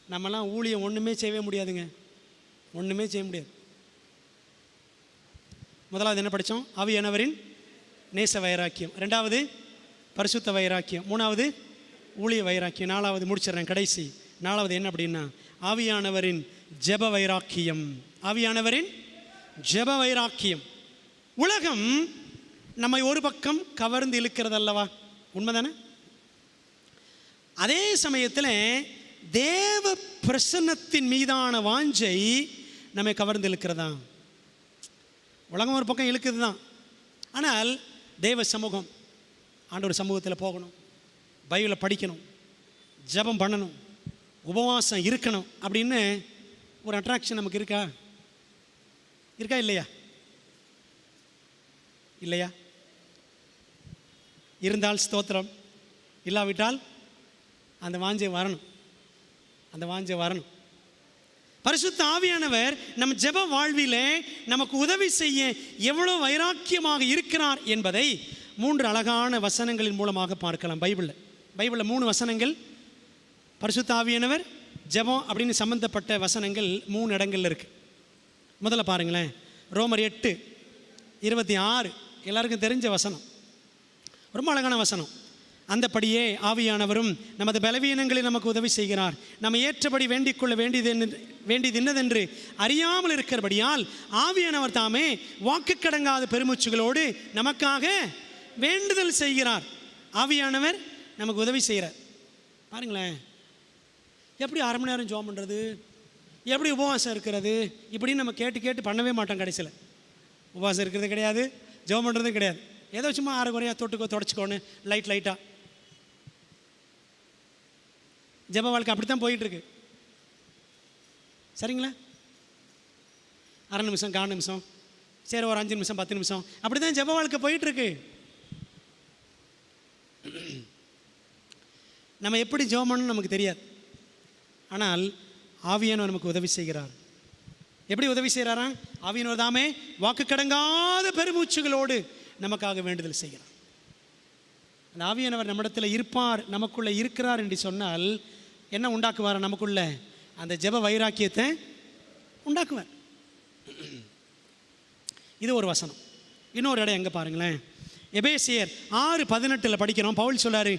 நம்மலாம் ஊழியம் ஒன்றுமே செய்யவே முடியாதுங்க, ஒன்றுமே செய்ய முடியாது. முதலாவது என்ன படித்தோம்? ஆவியானவரின் நேச வைராக்கியம். ரெண்டாவது பரிசுத்த வைராக்கியம். மூணாவது ஊழிய வைராக்கியம். நாலாவது முடிச்சிடறேன், கடைசி 4வது என்ன அப்படின்னா ஆவியானவரின் ஜெப வைராக்கியம். ஆவியானவரின் ஜெப வைராக்கியம். உலகம் நம்மை ஒரு பக்கம் கவர்ந்து இழுக்கிறது அல்லவா? உண்மைதானே? அதே சமயத்தில் தேவ பிரசன்னத்தின் மீதான வாஞ்சை நம்மை கவர்ந்து இழுக்கிறதா? உலகம் ஒரு பக்கம் இழுக்குது தான், ஆனால் தேவ சமூகம், ஆண்டவர் சமூகத்தில் போகணும், பைபிளை படிக்கணும், ஜெபம் பண்ணணும், உபவாசம் இருக்கணும் அப்படின்னு ஒரு அட்ராக்ஷன் நமக்கு இருக்கா? இருக்கா இல்லையா? இல்லையா? இருந்தால் ஸ்தோத்திரம், இல்லாவிட்டால் அந்த வாஞ்சை வரணும், அந்த வாஞ்சை வரணும். பரிசுத்த ஆவியானவர் நம் ஜெப வாழ்விலே நமக்கு உதவி செய்ய எவ்வளோ வைராக்கியமாக இருக்கிறார் என்பதை 3 அழகான வசனங்களின் மூலமாக பார்க்கலாம். பைபிளில் 3 வசனங்கள் பரிசுத்த ஆவியானவர் ஜெபம் அப்படின்னு சம்பந்தப்பட்ட வசனங்கள் 3 இடங்கள்ல இருக்கு. முதல்ல பாருங்களேன், ரோமர் 8:26, எல்லாருக்கும் தெரிஞ்ச வசனம், ரொம்ப அழகான வசனம். அந்தபடியே ஆவியானவரும் நமது பலவீனங்களில் நமக்கு உதவி செய்கிறார். நம்ம ஏற்றபடி வேண்டிக்கொள்ள வேண்டியது என்னதென்று அறியாமல் இருக்கிறபடியால் ஆவியானவர் தாமே வாக்கு கடங்காத பெருமூச்சுகளோடு நமக்காக வேண்டுதல் செய்கிறார். ஆவியானவர் நமக்கு உதவி செய்கிறார். பாருங்களேன், எப்படி 1/2 மணி நேரம் ஜெபம் பண்ணுறது, எப்படி உபவாசம் இருக்கிறது, இப்படின்னு நம்ம கேட்டு பண்ணவே மாட்டோம். கடைசியில் உபவாசம் இருக்கிறது கிடையாது, ஜெபம் பண்ணுறதும் கிடையாது. ஏதோ சும்மா அரைக்குறையாக தொடச்சிக்கோன்னு லைட்டாக ஜெப வாழ்க்கை அப்படி தான் போயிட்டுருக்கு. சரிங்களா? 1/2 நிமிஷம், 1/4 நிமிஷம், சரி ஒரு 5 நிமிஷம், 10 நிமிஷம், அப்படி தான் ஜெப வாழ்க்கை போயிட்டுருக்கு. நம்ம எப்படி ஜெபம் பண்ணணும்னு நமக்கு தெரியாது. ஆனால் ஆவியானவர் நமக்கு உதவி செய்கிறார். எப்படி உதவி செய்கிறாரா? ஆவியானவர் தாமே வாக்கு கடங்காத பெருமூச்சுகளோடு நமக்காக வேண்டுதல் செய்கிறார். அந்த ஆவியானவர் நம்மிடத்தில் இருப்பார், நமக்குள்ளே இருக்கிறார் என்று சொன்னால் என்ன உண்டாக்குவார்? நமக்குள்ள அந்த ஜெப வைராக்கியத்தை உண்டாக்குவார். இது ஒரு வசனம். இன்னொரு இடம் எங்கே பாருங்களேன், எபேசியர் 6:18 படிக்கிறோம். பவுல் சொல்றாரு,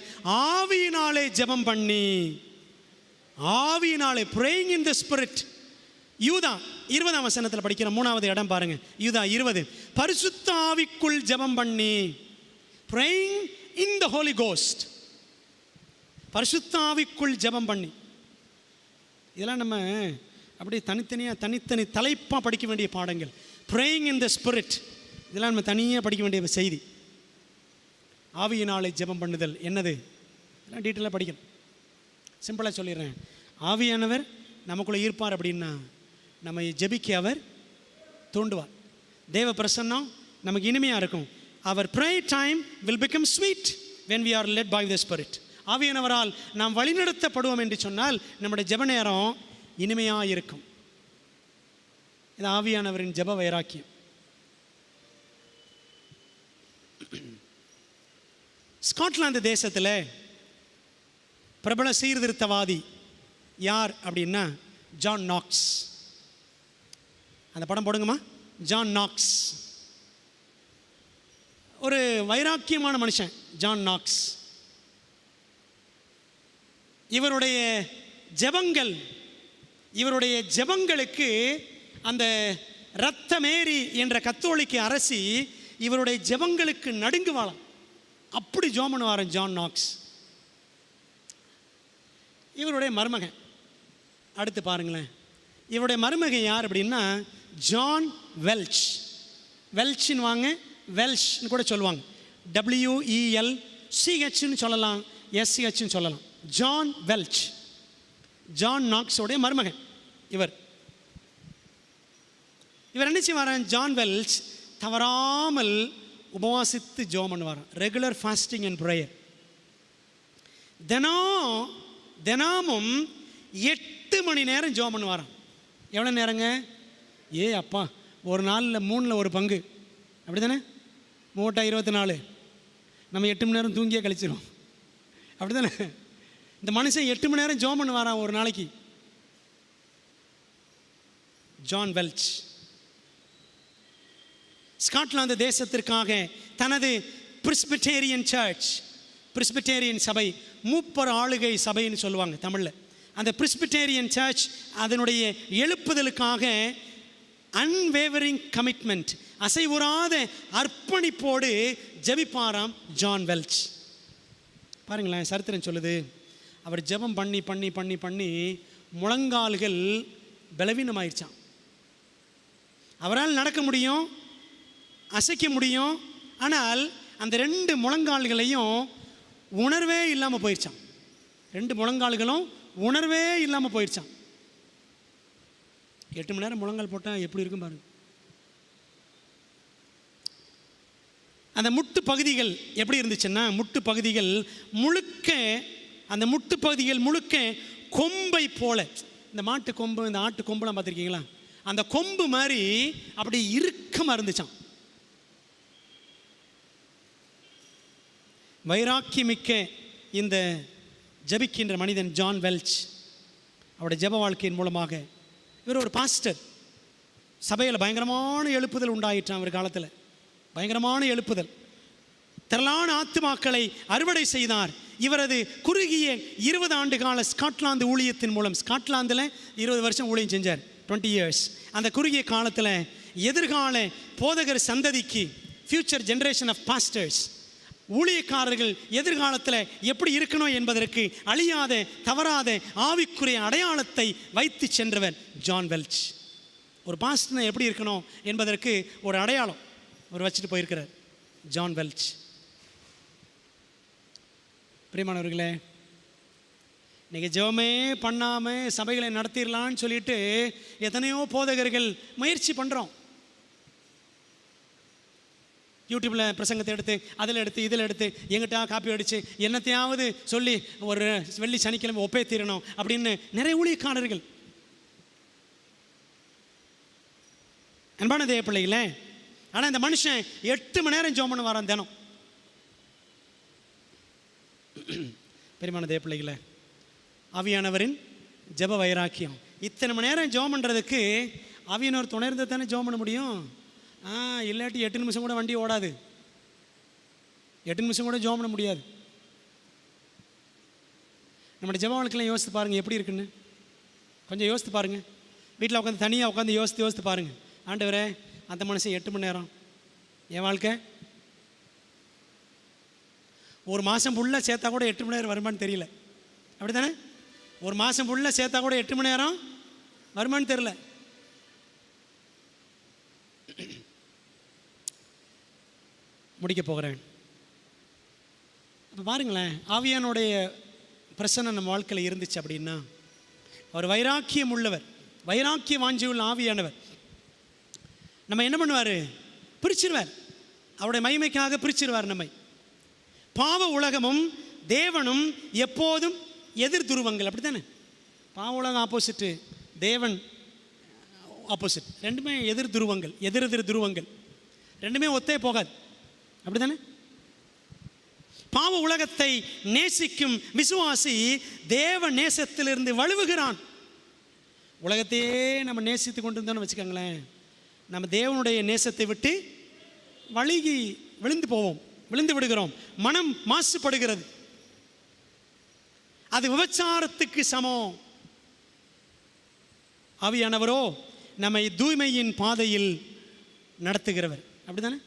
ஆவியினாலே ஜெபம் பண்ணி, ஆவியினாலே praying in the spirit. யூதா 20ஆம் வசனத்தில் படிக்கிறோம், 3வது இடம் பாருங்க. யூதா 20, பரிசுத்த ஆவிக்குள் ஜெபம் பண்ணி, praying in the Holy Ghost. பரிசுத்த ஆவிக்குள் ஜெபம் பண்ணி. இதெல்லாம் நம்ம அப்படி தனித்தனி தலைப்பாக படிக்க வேண்டிய பாடங்கள். praying in the spirit, இதெல்லாம் நம்ம தனியாக படிக்க வேண்டிய செய்தி. ஆவியினாலே ஜெபம் பண்ணுதல் என்னது, இதெல்லாம் டீட்டெயிலாக படிக்கணும். சிம்பிளாக சொல்லிடுறேன். ஆவியானவர் நமக்குள்ளே இருப்பார் அப்படின்னா நம்ம ஜெபிக்க அவர் தூண்டுவார். தேவ பிரசன்னம் நமக்கு இனிமையாக இருக்கும். அவர் prayer time will become sweet when we are led by the Spirit. ஆவியானவரால் நாம் வழிநடத்தப்படுவோம் என்று சொன்னால் நம்முடைய ஜெப நேரம் இனிமையாக இருக்கும். இது ஆவியானவரின் ஜெப வைராக்கியம். ஸ்காட்லாந்து தேசத்தில் பிரபல சீர்திருத்தவாதி யார் அப்படின்னா ஜான் நாக்ஸ். அந்த படம் போடுங்கம்மா. ஜான் நாக்ஸ் ஒரு வைராக்கியமான மனுஷன். ஜான் நாக்ஸ் இவருடைய ஜெபங்களுக்கு அந்த இரத்தமேரி என்ற கத்தோலிக்க அரசி இவருடைய ஜெபங்களுக்கு நடுங்குவாளாம். அப்படி ஜெபம் பண்ணுவார் ஜான் நாக்ஸ். இவருடைய மருமகன் அடுத்து பாருங்களேன். இவருடைய மருமகன் யார் அப்படின்னா ஜான் வெல்ச். வெல்ச்சின்னு வாங்க, வெல்ச்னு கூட சொல்லுவாங்க. WELCHன்னு சொல்லலாம், SCHன்னு சொல்லலாம். ஜான் வெல்ச், ஜான் நாக்ஸோடைய மருமகன். இவர் என்ன செய்வாரான்? ஜான் வெல்ச் தவறாமல் உபவாசித்து ஜெபம் பண்ணுவார். Regular fasting and prayer. தினமும் 8 மணி நேரம் ஜெபம் பண்ணுவாராம். எவ்வளோ நேரங்க? அப்பா, ஒரு நாளில் 3ல் ஒரு பங்கு, அப்படி தானே? 3/24 நம்ம 8 மணி நேரம் தூங்கியே கழிச்சிடும், அப்படி தானே? இந்த மனுஷன் 8 மணி நேரம் ஜெபம் பண்ணுவாராம் ஒரு நாளைக்கு. ஜான் வெல்ச் ஸ்காட்லாந்து தேசத்திற்காக தனது பிரிஸ்பிட்டேரியன் சர்ச், பிரிஸ்பிட்டேரியன் சபை, மூப்பர் ஆளுகை சபைன்னு சொல்லுவாங்க தமிழில். அந்த பிரிஸ்பிட்டேரியன் சர்ச் அதனுடைய எழுப்புதலுக்காக அன்வேவரிங் கமிட்மெண்ட், அசைவுறாத அர்ப்பணிப்போடு ஜெபிப்பாராம் ஜான் வெல்ச். பாருங்களேன், சரித்திரம் சொல்லுது, அவர் ஜெபம் பண்ணி பண்ணி பண்ணி பண்ணி முழங்கால்கள் பலவீனமாயிருச்சான். அவரால் நடக்க முடியும், அசைக்க முடியும், ஆனால் அந்த 2 முழங்கால்களையும் உணர்வே இல்லாமல் போயிடுச்சான். 2 முழங்கால்களும் உணர்வே இல்லாமல் போயிடுச்சான். 8 மணி நேரம் முழங்கால் போட்டால் எப்படி இருக்கும் பாருங்க. அந்த முட்டு பகுதிகள் எப்படி இருந்துச்சுன்னா, முட்டு பகுதிகள் முழுக்க, அந்த முட்டு பகுதிகள் முழுக்க கொம்பை போல, இந்த மாட்டு கொம்பு, இந்த ஆட்டு கொம்புலாம் பார்த்துருக்கீங்களா, அந்த கொம்பு மாதிரி அப்படி இறுக்கமாக இருந்துச்சான். வைராக்கியமிக்க இந்த ஜபிக்கின்ற மனிதன் ஜான் வெல்ச், அவருடைய ஜப வாழ்க்கையின் மூலமாக, இவர் ஒரு பாஸ்டர், சபையில் பயங்கரமான எழுப்புதல் உண்டாயிற்றான். அவர் காலத்தில் பயங்கரமான எழுப்புதல், திரளான ஆத்துமாக்களை அறுவடை செய்தார். இவரது குறுகிய 20 ஆண்டு கால ஸ்காட்லாந்து ஊழியத்தின் மூலம், ஸ்காட்லாந்தில் 20 வருஷம் ஊழியம் செஞ்சார், 20 years. அந்த குறுகிய காலத்தில் எதிர்கால போதகர் சந்ததிக்கு, ஃபியூச்சர் ஜெனரேஷன் ஆஃப் பாஸ்டர்ஸ், ஊழியக்காரர்கள் எதிர்காலத்தில் எப்படி இருக்கணும் என்பதற்கு அழியாத தவறாத ஆவிக்குரிய அடையாளத்தை வைத்து சென்றவர் ஜான் வெல்ச். ஒரு பாஸ்டர் எப்படி இருக்கணும் என்பதற்கு ஒரு அடையாளம் அவர் வச்சுட்டு போயிருக்கிறார் ஜான் வெல்ச். பிரியமானவர்களே, இன்றைக்கி ஜெபமே பண்ணாமல் சபைகளை நடத்திடலான்னு சொல்லிட்டு எத்தனையோ போதகர்கள் முயற்சி பண்ணுறோம். யூடியூப்பில் பிரசங்கத்தை எடுத்து, அதில் எடுத்து, இதில் எடுத்து, எங்கிட்ட காப்பி அடித்து என்னத்தையாவது சொல்லி ஒரு வெள்ளி சனிக்கிழமை ஒப்பே தீரணும் அப்படின்னு நிறைய ஊழியக்காரர்கள். அன்பான தேவ பிள்ளைகளே, ஆனால் இந்த மனுஷன் 8 மணி நேரம் ஜெபம் பண்ண வரான் தினம். பெரியமான தேவ பிள்ளைகளே, ஆவியானவரின் ஜெப வைராக்கியம். இத்தனை மணி நேரம் ஜெபம் பண்ணுறதுக்கு ஆவியானவர் துணை இருந்தால் தானே ஜெபம் பண்ண முடியும். இல்லாட்டி 8 நிமிஷம் கூட வண்டி ஓடாது, 8 நிமிஷம் கூட ஜெபம் பண்ண முடியாது. நம்மளுடைய ஜெப வாழ்க்கையில் யோசித்து பாருங்கள் எப்படி இருக்குன்னு. கொஞ்சம் யோசித்து பாருங்கள். வீட்டில் உட்காந்து தனியாக உட்காந்து யோசித்து பாருங்கள். ஆண்டவரே, அந்த மனுஷன் 8 மணி நேரம், என் வாழ்க்கை ஒரு மாதம் ஃபுல்லாக சேர்த்தா கூட 8 மணி நேரம் வருமானு தெரியல. அப்படி தானே? ஒரு மாதம் ஃபுல்லாக சேர்த்தா கூட 8 மணி நேரம் வருமானு தெரியல. முடிக்க போகிறேன். இப்போ பாருங்களேன், ஆவியானுடைய பிரசன்னம் நம்ம வாழ்க்கையில் இருந்துச்சு அப்படின்னா, அவர் வைராக்கியம் உள்ளவர், வைராக்கிய வாஞ்சி உள்ள ஆவியானவர். நம்ம என்ன பண்ணுவார்? பிரிச்சிருவார், அவருடைய மகிமைக்காக பிரிச்சிருவார் நம்மை. பாவ உலகமும் தேவனும் எப்போதும் எதிர் துருவங்கள், அப்படி தானே? பாவ உலகம் ஆப்போசிட்டு, தேவன் ஆப்போசிட், ரெண்டுமே எதிர் துருவங்கள், எதிர் துருவங்கள், ரெண்டுமே ஒத்தே போகாது, அப்படி தானே? பாவ உலகத்தை நேசிக்கும் விசுவாசி தேவ நேசத்திலிருந்து வழுவுகிறான். உலகத்தையே நம்ம நேசித்து கொண்டு இருந்தோம்னு வச்சுக்கோங்களேன், நம்ம தேவனுடைய நேசத்தை விட்டு விழுந்து விடுகிறோம். மனம் மாசுபடுகிறது. அது விபச்சாரத்துக்கு சமம். ஆவியானவரோ நம்மை தூய்மையின் பாதையில் நடத்துகிறவர், அப்படித்தானே?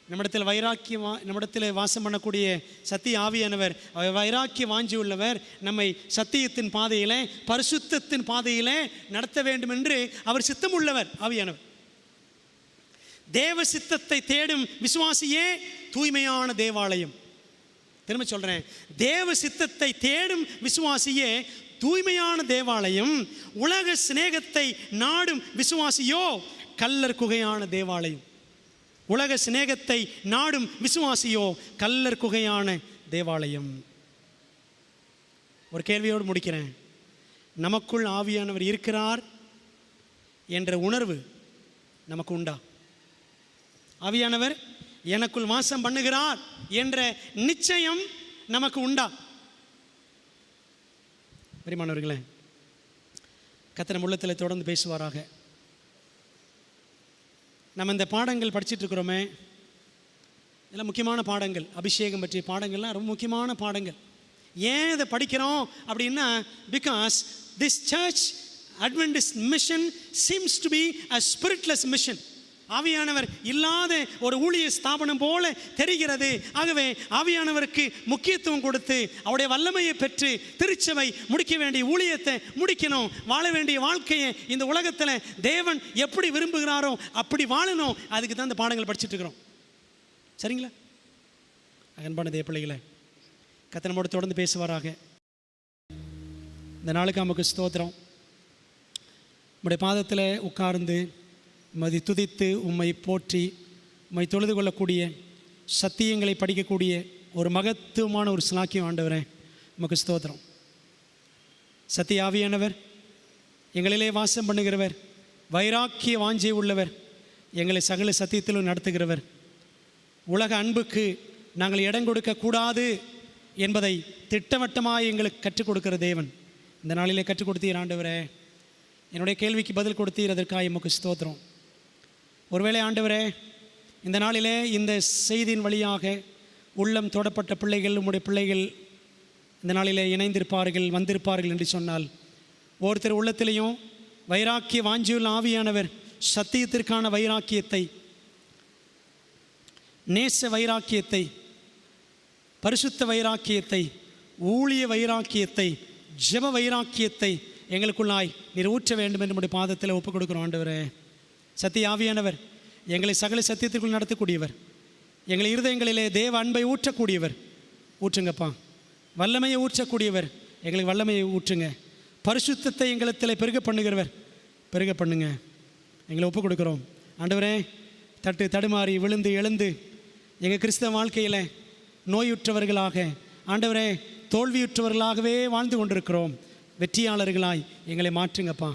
நம்மிடத்தில் வாசம் பண்ணக்கூடிய சத்திய ஆவியானவர் வைராக்கிய வாஞ்சி உள்ளவர். நம்மை சத்தியத்தின் பாதையிலே, பரிசுத்தத்தின் பாதையிலே நடத்த வேண்டும் என்று அவர் சித்தம் உள்ளவர் ஆவியானவர். தேவ சித்தத்தை தேடும் விசுவாசியே தூய்மையான தேவாலயம். திரும்ப சொல்கிறேன், தேவ சித்தத்தை தேடும் விசுவாசியே தூய்மையான தேவாலயம். உலக சிநேகத்தை நாடும் விசுவாசியோ கல்லர் குகையான தேவாலயம். உலக சிநேகத்தை நாடும் விசுவாசியோ கல்லர் குகையான தேவாலயம். ஒரு கேள்வியோடு முடிக்கிறேன். நமக்குள் ஆவியானவர் இருக்கிறார் என்ற உணர்வு நமக்கு உண்டா? ஆவியானவர் எனக்குள் வாசம் பண்ணுகிறார் என்ற நிச்சயம் நமக்கு உண்டா? பிரியமானவர்களே, கர்த்தர் நம் உள்ளத்தில் தொடர்ந்து பேசுவாராக. நம்ம இந்த பாடங்கள் படிச்சுட்டு இருக்கிறோமே, இதெல்லாம் முக்கியமான பாடங்கள். அபிஷேகம் பற்றிய பாடங்கள்லாம் ரொம்ப முக்கியமான பாடங்கள். ஏன் இதை படிக்கிறோம் அப்படின்னா, because this church Adventist mission seems to be a spiritless mission. ஆவியானவர் இல்லாத ஒரு ஊழிய ஸ்தாபனம் போல தெரிகிறது. ஆகவே ஆவியானவருக்கு முக்கியத்துவம் கொடுத்து அவருடைய வல்லமையை பெற்று திருச்சபை முடிக்க வேண்டிய ஊழியத்தை முடிக்கணும். வாழ வேண்டிய வாழ்க்கையை இந்த உலகத்தில் தேவன் எப்படி விரும்புகிறாரோ அப்படி வாழணும். அதுக்கு தான் இந்த பாடங்கள் படிச்சுட்டு இருக்கிறோம். சரிங்களா? அன்பான தேவ பிள்ளைகளே, கர்த்தர் நம்மோடு தொடர்ந்து பேசுவாராக. இந்த நாளுக்கு நமக்கு ஸ்தோத்திரம். உம்முடைய பாதத்தில் உட்கார்ந்து உம்மை துதித்து உம்மை போற்றி உம்மை தொழுது கொள்ளக்கூடிய சத்தியங்களை படிக்கக்கூடிய ஒரு மகத்துவமான ஒரு சிலாக்கியம் ஆண்டவரே, உமக்கு ஸ்தோத்திரம். சத்திய ஆவியானவர், எங்களிலே வாசம் பண்ணுகிறவர், வைராக்கிய வாஞ்சை உள்ளவர், எங்களை சகல சத்தியத்திலும் நடத்துகிறவர், உலக அன்புக்கு நாங்கள் இடம் கொடுக்கக்கூடாது என்பதை திட்டவட்டமாக எங்களுக்கு கற்றுக் கொடுக்கிற தேவன், இந்த நாளிலே கற்றுக் கொடுத்தீர் ஆண்டவரே. என்னுடைய கேள்விக்கு பதில் கொடுத்தீர், அதற்காக எமக்கு ஸ்தோத்திரம். ஒருவேளை ஆண்டவரே, இந்த நாளிலே இந்த செய்தியின் வழியாக உள்ளம் தொடப்பட்ட பிள்ளைகள், உம்முடைய பிள்ளைகள் இந்த நாளிலே இணைந்திருப்பார்கள், வந்திருப்பார்கள் என்று சொன்னால், ஒருத்தர் உள்ளத்திலையும் வைராக்கிய வாஞ்சியுள்ள ஆவியானவர் சத்தியத்திற்கான வைராக்கியத்தை, நேச வைராக்கியத்தை, பரிசுத்த வைராக்கியத்தை, ஊழிய வைராக்கியத்தை, ஜெப வைராக்கியத்தை எங்களுக்குள்ளாய் நீர் ஊற்ற வேண்டும் என்று நம்முடைய பாதத்தில் ஒப்புக் கொடுக்குறோம் ஆண்டவரே. சத்திய ஆவியானவர் எங்களை சகல சத்தியத்திற்குள் நடத்தக்கூடியவர், எங்களை இருதயங்களிலே தேவ அன்பை ஊற்றக்கூடியவர். ஊற்றுங்கப்பா. வல்லமையை ஊற்றக்கூடியவர், எங்களுக்கு வல்லமையை ஊற்றுங்க. பரிசுத்தத்தை எங்களத்தில் பெருக பண்ணுகிறவர், பெருக பண்ணுங்க. எங்களை ஒப்புக் கொடுக்குறோம் ஆண்டவரே. தடுமாறி விழுந்து எழுந்து எங்கள் கிறிஸ்தவ வாழ்க்கையில் நோயுற்றவர்களாக ஆண்டவரே, தோல்வியுற்றவர்களாகவே வாழ்ந்து கொண்டிருக்கிறோம். வெற்றியாளர்களாய் எங்களை மாற்றுங்கப்பா.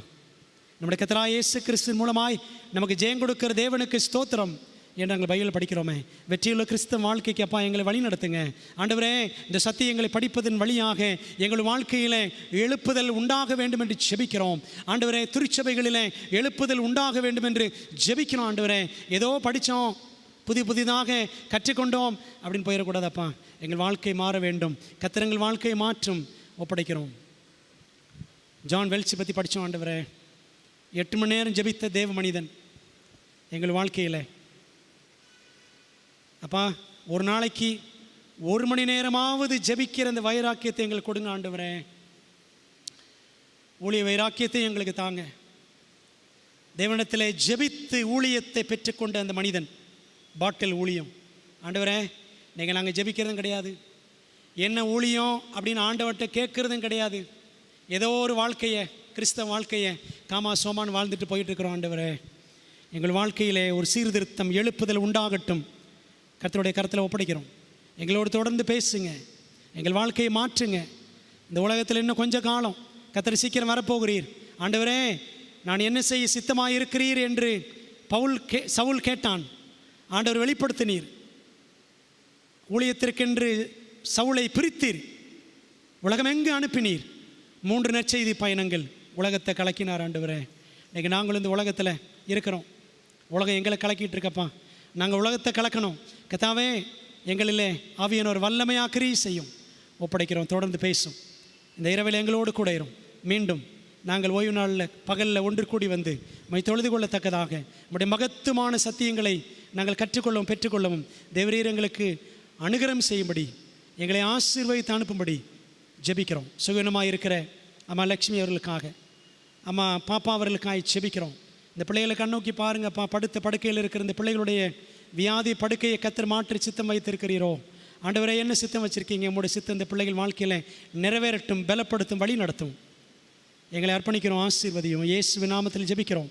நம்முடைய கர்த்தராகிய இயேசு கிறிஸ்துவின் மூலமாய் நமக்கு ஜெயம் கொடுக்கிற தேவனுக்கு ஸ்தோத்திரம் என்று நாங்கள் பைபிள் படிக்கிறோமே. வெற்றியுள்ள கிறிஸ்தவ வாழ்க்கைக்கு அப்பா எங்களை வழி நடத்துங்க ஆண்டவரே. இந்த சத்தியங்களை படிப்பதன் வழியாக எங்கள் வாழ்க்கையில் எழுப்புதல் உண்டாக வேண்டும் என்று ஜெபிக்கிறோம் ஆண்டவரே. திருச்சபைகளில் எழுப்புதல் உண்டாக வேண்டும் என்று ஜெபிக்கிறோம் ஆண்டவரே. ஏதோ படித்தோம், புதிதாக கற்றுக்கொண்டோம் அப்படின்னு போயிடக்கூடாதப்பா. எங்கள் வாழ்க்கை மாற வேண்டும். கர்த்தர் எங்கள் வாழ்க்கையை மாற்றும் ஒப்படைக்கிறோம். ஜான் வெல்சி பற்றி படித்தோம் ஆண்டவரே. 8 மணி நேரம் ஜெபித்த தேவ மனிதன் எங்கள் வாழ்க்கையில் அப்பா. ஒரு நாளைக்கு 1 மணி நேரமாவது ஜெபிக்கிற அந்த வைராக்கியத்தை எங்களுக்கு கொடுங்க ஆண்டவரே. ஊழிய வைராக்கியத்தை எங்களுக்கு தாங்க. தேவனிடத்தில் ஜெபித்து ஊழியத்தை பெற்றுக்கொண்ட அந்த மனிதன், பாட்டில் ஊழியம் ஆண்டவரே. நீங்கள் நாங்கள் ஜெபிக்கிறதும் கிடையாது, என்ன ஊழியம் அப்படின்னு ஆண்டவர்கிட்ட கேட்குறதும் கிடையாது. ஏதோ ஒரு வாழ்க்கையை, கிறிஸ்தவ வாழ்க்கையை காமா சோமான் வாழ்ந்துட்டு போயிட்டுருக்குறோம் ஆண்டவரே. எங்கள் வாழ்க்கையிலே ஒரு சீர்திருத்தம், எழுப்புதல் உண்டாகட்டும். கர்த்தருடைய கருத்தில் ஒப்படைக்கிறோம். எங்களோடு தொடர்ந்து பேசுங்க, எங்கள் வாழ்க்கையை மாற்றுங்க. இந்த உலகத்தில் இன்னும் கொஞ்சம் காலம், கர்த்தர் சீக்கிரம் வரப்போகிறீர் ஆண்டவரே. நான் என்ன செய்ய சித்தமாக இருக்கிறீர் என்று சவுல் கேட்டான். ஆண்டவர் வெளிப்படுத்தினீர். ஊழியத்திற்கென்று சவுலை பிரித்தீர், உலகமெங்கு அனுப்பினீர். 3 நற்செய்தி பயணங்கள் உலகத்தை கலக்கினார் ஆண்டவரே. இன்றைக்கி நாங்களும் இந்த உலகத்தில் இருக்கிறோம். உலகம் எங்களை கலக்கிட்டு இருக்கப்பா. நாங்கள் உலகத்தை கலக்கணும். கர்த்தாவே, எங்களிலே ஆவியானவர் வல்லமையாக கிரியை செய்யும் ஒப்படைக்கிறோம். தொடர்ந்து பேசும். இந்த இரவில் எங்களோடு கூட இரும். மீண்டும் நாங்கள் ஓய்வு நாளில் பகலில் ஒன்று கூடி வந்து மை தொழுது கொள்ளத்தக்கதாக நம்முடைய மகத்துவமான சத்தியங்களை நாங்கள் கற்றுக்கொள்ளவும் பெற்றுக்கொள்ளவும் தேவரீர் எங்களுக்கு அனுகிரகம் செய்யும்படி, எங்களை ஆசீர்வதித்து அனுப்பும்படி ஜெபிக்கிறோம். சுகனமாக இருக்கிற அம்மா லக்ஷ்மி அவர்களுக்காக, அம்மா பாப்பா அவர்களுக்காக ஜெபிக்கிறோம். இந்த பிள்ளைகளை கண்ணோக்கி பாருங்கப்பா. படுத்த படுக்கையில் இருக்கிற இந்த பிள்ளைகளுடைய வியாதி படுக்கையை கர்த்தர் மாற்றி சித்தம் வைத்திருக்கிறீரோ ஆண்டவரே. என்ன சித்தம் வச்சுருக்கீங்க? உங்களுடைய சித்தம் இந்த பிள்ளைகள் வாழ்க்கையில் நிறைவேறட்டும், பலப்படுத்தும், வழி நடத்தும். எங்களை அர்ப்பணிக்கிறோம், ஆசீர்வதியும். இயேசுவின் நாமத்தில் ஜெபிக்கிறோம்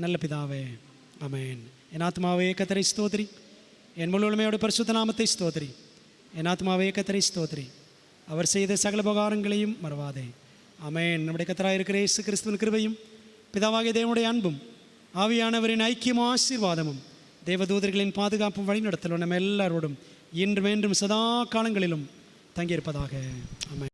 நல்ல பிதாவே, ஆமென். என் ஆத்மாவே கர்த்தரை ஸ்தோத்திரி, என் முழுமையோட பரிசுத்த நாமத்தை ஸ்தோத்திரி. என் ஆத்மாவே கர்த்தரை ஸ்தோத்திரி, அவர் செய்த சகல உபகாரங்களையும் மறவாதே, ஆமென். நம்முடைய கர்த்தராக இருக்கிற இயேசு கிறிஸ்துவின் கிருபையும் பிதாவாகிய தேவனுடைய அன்பும் ஆவியானவரின் ஐக்கியமும் ஆசீர்வாதமும் தேவதூதர்களின் பாதுகாப்பும் வழிநடத்தலும் நம்ம எல்லாரோடும் இன்றும் என்றும் சதா காலங்களிலும் தங்கியிருப்பதாக, ஆமென்.